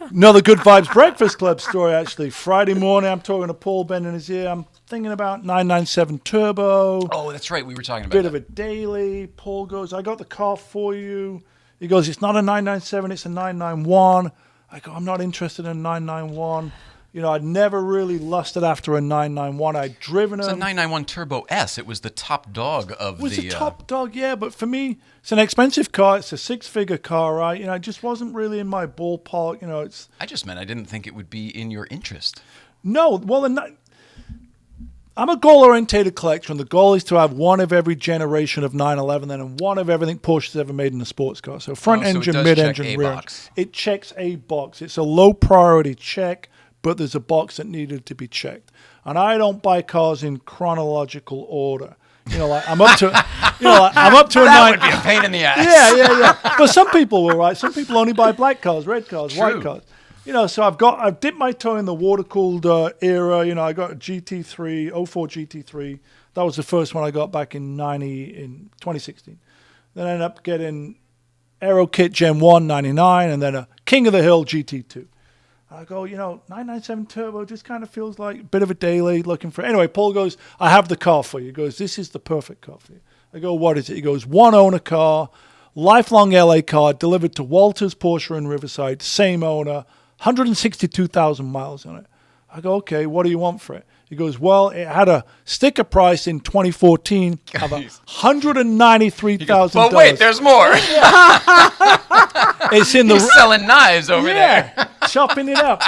Another Good Vibes Breakfast Club story, actually. Friday morning, I'm talking to Paul, bending his ear. I'm thinking about 997 Turbo. Oh, that's right. We were talking about Bit that. of a daily. Paul goes, I got the car for you. He goes, it's not a 997, it's a 991. I go, I'm not interested in a 991. I'd never really lusted after a 991. I'd driven It's a them. 991 Turbo S. It was the top dog of It was the. a top dog, yeah, but for me, it's an expensive car. It's a six-figure car, right? It just wasn't really in my ballpark. It's I just meant I didn't think it would be in your interest. no. Well, I'm a goal-orientated collector, and the goal is to have one of every generation of 911 and one of everything Porsche's ever made in a sports car. So front so it engine, does mid-engine, check a rear. box. It checks a box. It's a low-priority check, but there's a box that needed to be checked. And I don't buy cars in chronological order. I'm up to, I'm up to a That 9. would be a pain in the ass. Yeah. But some people will, right? Some people only buy black cars, red cars, True. white cars. So I've dipped my toe in the water-cooled era. I got a GT3, 04 GT3. That was the first one I got back in 2016. Then I ended up getting Aero Kit Gen 1, 99, and then a King of the Hill GT2. I go, 997 Turbo just kind of feels like a bit of a daily looking for. Anyway, Paul goes, I have the car for you. He goes, this is the perfect car for you. I go, what is it? He goes, one owner car, lifelong LA car, delivered to Walters Porsche in Riverside, same owner, 162,000 miles on it. I go, okay, what do you want for it? He goes, well, it had a sticker price in 2014 of $193,000. But wait, there's more. It's in the He's selling knives over there. chopping it up.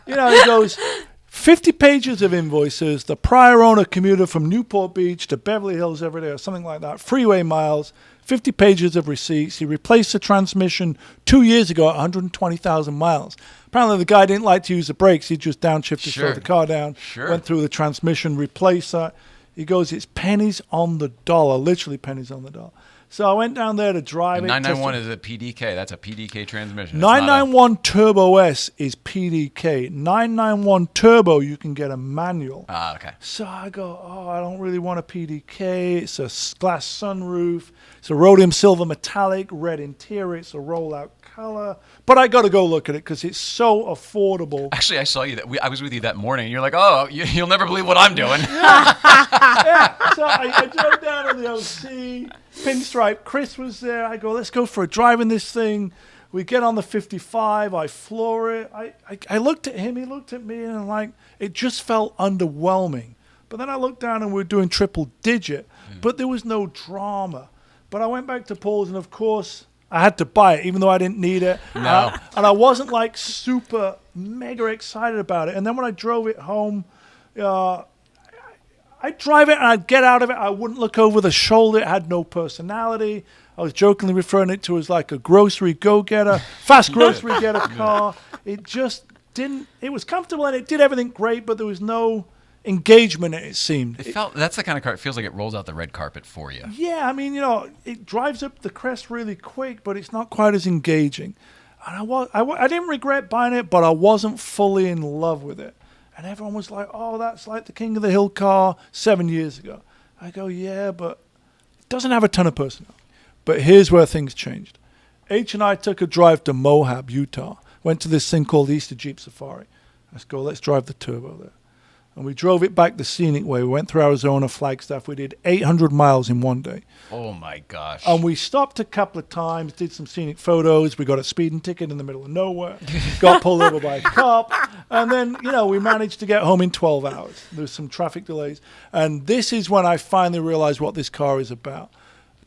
He goes, 50 pages of invoices, the prior owner commuted from Newport Beach to Beverly Hills every day or something like that, freeway miles, 50 pages of receipts. He replaced the transmission 2 years ago at 120,000 miles. Apparently the guy didn't like to use the brakes. He just downshifted, Sure. slowed the car down, Sure. went through the transmission, replaced that. He goes, it's pennies on the dollar, literally pennies on the dollar. So I went down there to drive And it. 991 is a PDK. That's a PDK transmission. It's 991 Turbo S is PDK. 991 Turbo, you can get a manual. Okay. So I go, I don't really want a PDK. It's a glass sunroof. It's a rhodium silver metallic, red interior. It's a rollout color. But I got to go look at it because it's so affordable. Actually, I saw you. I was with you that morning. And you're like, oh, you'll never believe what I'm doing. So I drove down to the OC. Pinstripe Chris was there. I go, let's go for a drive in this thing. We get on the 55. I floor it. I looked at him. He looked at me, and like it just felt underwhelming. But then I looked down, and we were doing triple digit, but there was no drama. But I went back to Paul's, and of course, I had to buy it, even though I didn't need it. No. And I wasn't like super mega excited about it. And then when I drove it home, I'd drive it and I'd get out of it. I wouldn't look over the shoulder. It had no personality. I was jokingly referring it to as like a grocery go-getter, fast grocery getter car. It just didn't, it was comfortable and it did everything great, but there was no engagement, it seemed. That's the kind of car, it feels like it rolls out the red carpet for you. Yeah, I mean, it drives up the crest really quick, but it's not quite as engaging. And I didn't regret buying it, but I wasn't fully in love with it. And everyone was like, oh, that's like the King of the Hill car 7 years ago. I go, yeah, but it doesn't have a ton of personality. But here's where things changed. H and I took a drive to Moab, Utah. Went to this thing called Easter Jeep Safari. Let's drive the turbo there. And we drove it back the scenic way. We went through Arizona, Flagstaff. We did 800 miles in one day. Oh, my gosh. And we stopped a couple of times, did some scenic photos. We got a speeding ticket in the middle of nowhere. Got pulled over by a cop. And then, we managed to get home in 12 hours. There was some traffic delays. And this is when I finally realized what this car is about.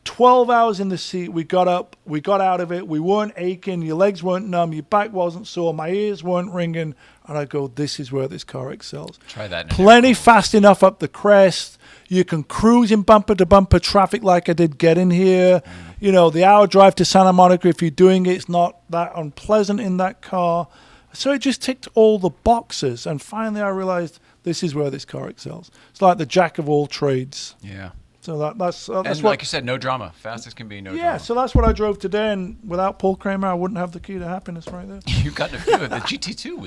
12 hours in the seat. We got up. We got out of it. We weren't aching. Your legs weren't numb. Your back wasn't sore. My ears weren't ringing. And I go, this is where this car excels. Try that. Plenty fast enough up the crest. You can cruise in bumper-to-bumper traffic like I did getting here. The hour drive to Santa Monica, if you're doing it, it's not that unpleasant in that car. So it just ticked all the boxes. And finally I realized this is where this car excels. It's like the jack of all trades. Yeah. So that's and what, like you said, no drama. Fast as can be, no drama. Yeah, so that's what I drove today, and without Paul Kramer, I wouldn't have the key to happiness right there. You've gotten a few. The GT2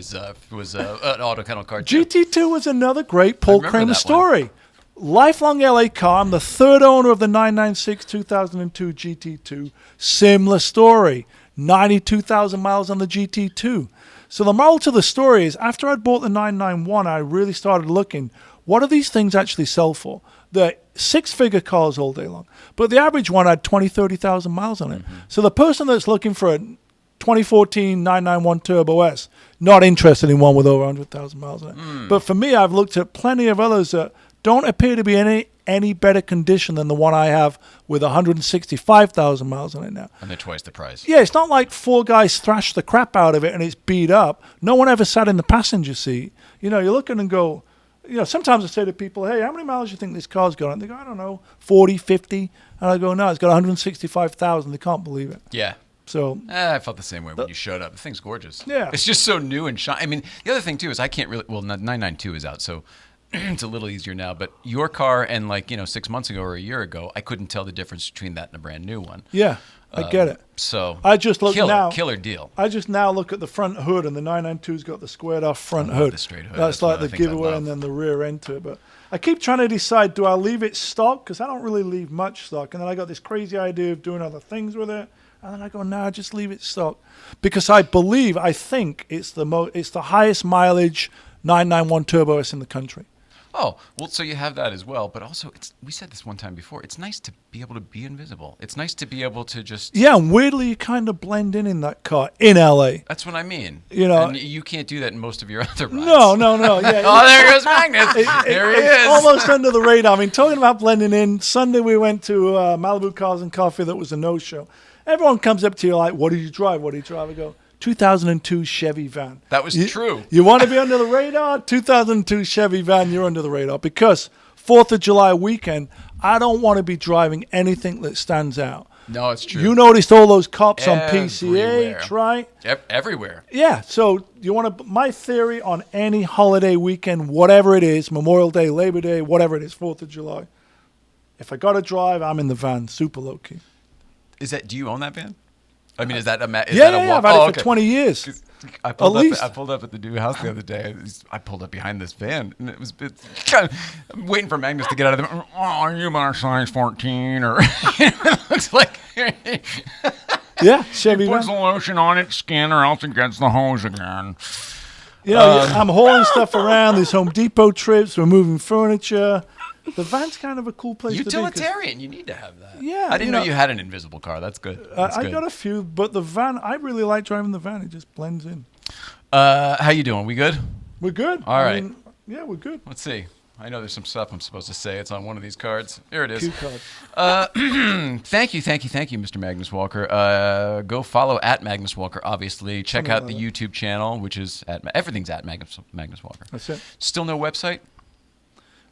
was an auto kennel car too. GT2 was another great Paul Kramer that story. Lifelong LA car. I'm the third owner of the 996 2002 GT2. Similar story. 92,000 miles on the GT2. So the moral to the story is, after I'd bought the 991, I really started looking, what do these things actually sell for? They're six-figure cars all day long. But the average one had 20, 30,000 miles on it. Mm-hmm. So the person that's looking for a 2014 991 Turbo S, not interested in one with over 100,000 miles on it. But for me, I've looked at plenty of others that don't appear to be in any better condition than the one I have with 165,000 miles on it now. And they're twice the price. Yeah, it's not like four guys thrashed the crap out of it and it's beat up. No one ever sat in the passenger seat. You look at it and go, sometimes I say to people, hey, how many miles do you think this car's got? And they go, I don't know, 40, 50. And I go, no, it's got 165,000. They can't believe it. Yeah. So I felt the same way when you showed up. The thing's gorgeous. Yeah. It's just so new and shiny. I mean, the other thing, too, is I can't really... Well, 992 is out, so it's a little easier now. But your car and, 6 months ago or a year ago, I couldn't tell the difference between that and a brand new one. Yeah, I get it. So I just look now. Killer deal. I just now look at the front hood, and the 992's got the squared off front I love hood. the straight hood. That's like the giveaway, and then the rear end to it. But I keep trying to decide, do I leave it stock? Because I don't really leave much stock. And then I got this crazy idea of doing other things with it. And then I go, nah, just leave it stock. Because I think it's the highest mileage 991 Turbo S in the country. Oh, well, so you have that as well. But also, we said this one time before, it's nice to be able to be invisible. It's nice to be able to just... Yeah, and weirdly, you kind of blend in that car in L.A. That's what I mean. And you can't do that in most of your other rides. No. Yeah. Oh, there goes Magnus. There he is. Almost under the radar. I mean, talking about blending in, Sunday we went to Malibu Cars and Coffee that was a no-show. Everyone comes up to you like, what did you drive? I go, 2002 Chevy van. That was true. You want to be under the radar? 2002 Chevy van, you're under the radar. Because 4th of July weekend, I don't want to be driving anything that stands out. No, it's true. You noticed all those cops on Everywhere. PCH, right? Everywhere. Yeah, so you want to... My theory on any holiday weekend, whatever it is, Memorial Day, Labor Day, whatever it is, 4th of July, if I got to drive, I'm in the van, super low-key. Do you own that van? I mean, is that a Yeah, I've had it for 20 years. I pulled At least. I pulled up at the new house the other day. I pulled up behind this van, and I'm waiting for Magnus to get out of the. Oh, are you about size 14 or? It looks like. Yeah, Chevy Puts van. the lotion on it, skin, or else it gets the hose again. You know, I'm hauling stuff around. There's Home Depot trips. We're moving furniture. The van's kind of a cool place to be. 'Cause Utilitarian, you need to have that. Yeah, I didn't you know know- you had an invisible car. That's good. That's I good. got a few, but the van, I really like driving the van. It just blends in. How you doing? We good? We're good. All right. Yeah, we're good. Let's see. I know there's some stuff I'm supposed to say. It's on one of these cards. Here it is. Cue card. Thank you, Mr. Magnus Walker. Go follow at Magnus Walker, obviously. Check out the YouTube channel, which is everything's at Magnus Walker. That's it. Still no website?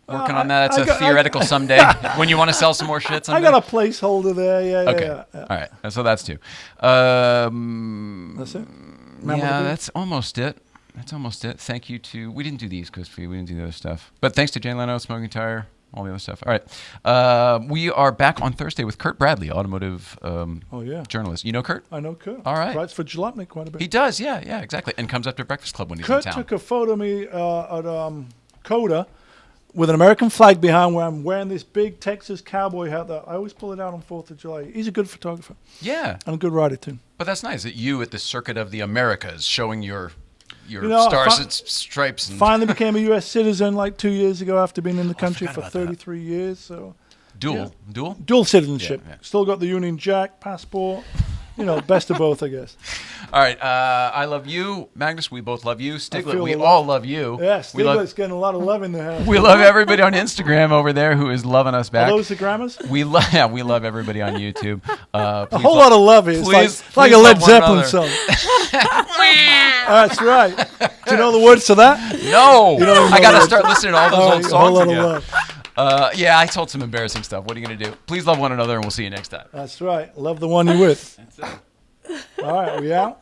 Working on I that. It's got- theoretical someday when you want to sell some more shit someday. I got a placeholder there. Yeah, Okay. yeah. All right. So that's two. That's it. Yeah, that's almost it. That's almost it. Thank you to... We didn't do the East Coast feed. We didn't do the other stuff. But thanks to Jay Leno, Smoking Tire, all the other stuff. All right. We are back on Thursday with Kurt Bradley, automotive journalist. You know Kurt? I know Kurt. All right. Writes for Jalopnik quite a bit. He does, yeah, exactly. And comes up to Breakfast Club when he's Kurt in town. took a photo of me at Coda with an American flag behind where I'm wearing this big Texas cowboy hat that I always pull it out on 4th of July. He's a good photographer. Yeah. And a good writer, too. But that's nice that you at the Circuit of the Americas showing your know, stars and stripes. And Finally became a U.S. citizen like 2 years ago after being in the country forgot for about that. 33 years. So Dual citizenship. Yeah. Still got the Union Jack passport. You know, best of both, I guess. All right. I love you, Magnus. We both love you. Stiglett, feel we the love. all love you. Yeah, we love, Stiglett's getting a lot of love in the house. we love everybody on Instagram over there who is loving us Are back. those the grammars? We love everybody on YouTube. A whole lot of love here. It's please like a love Led one Zeppelin another. song. That's right. Do you know the words to that? No, You don't even I know got to the start listening to all those Oh, old a whole songs lot of again. love. Yeah, I told some embarrassing stuff. What are you going to do? Please love one another, and we'll see you next time. That's right. Love the one you're with. That's it. All right, we out?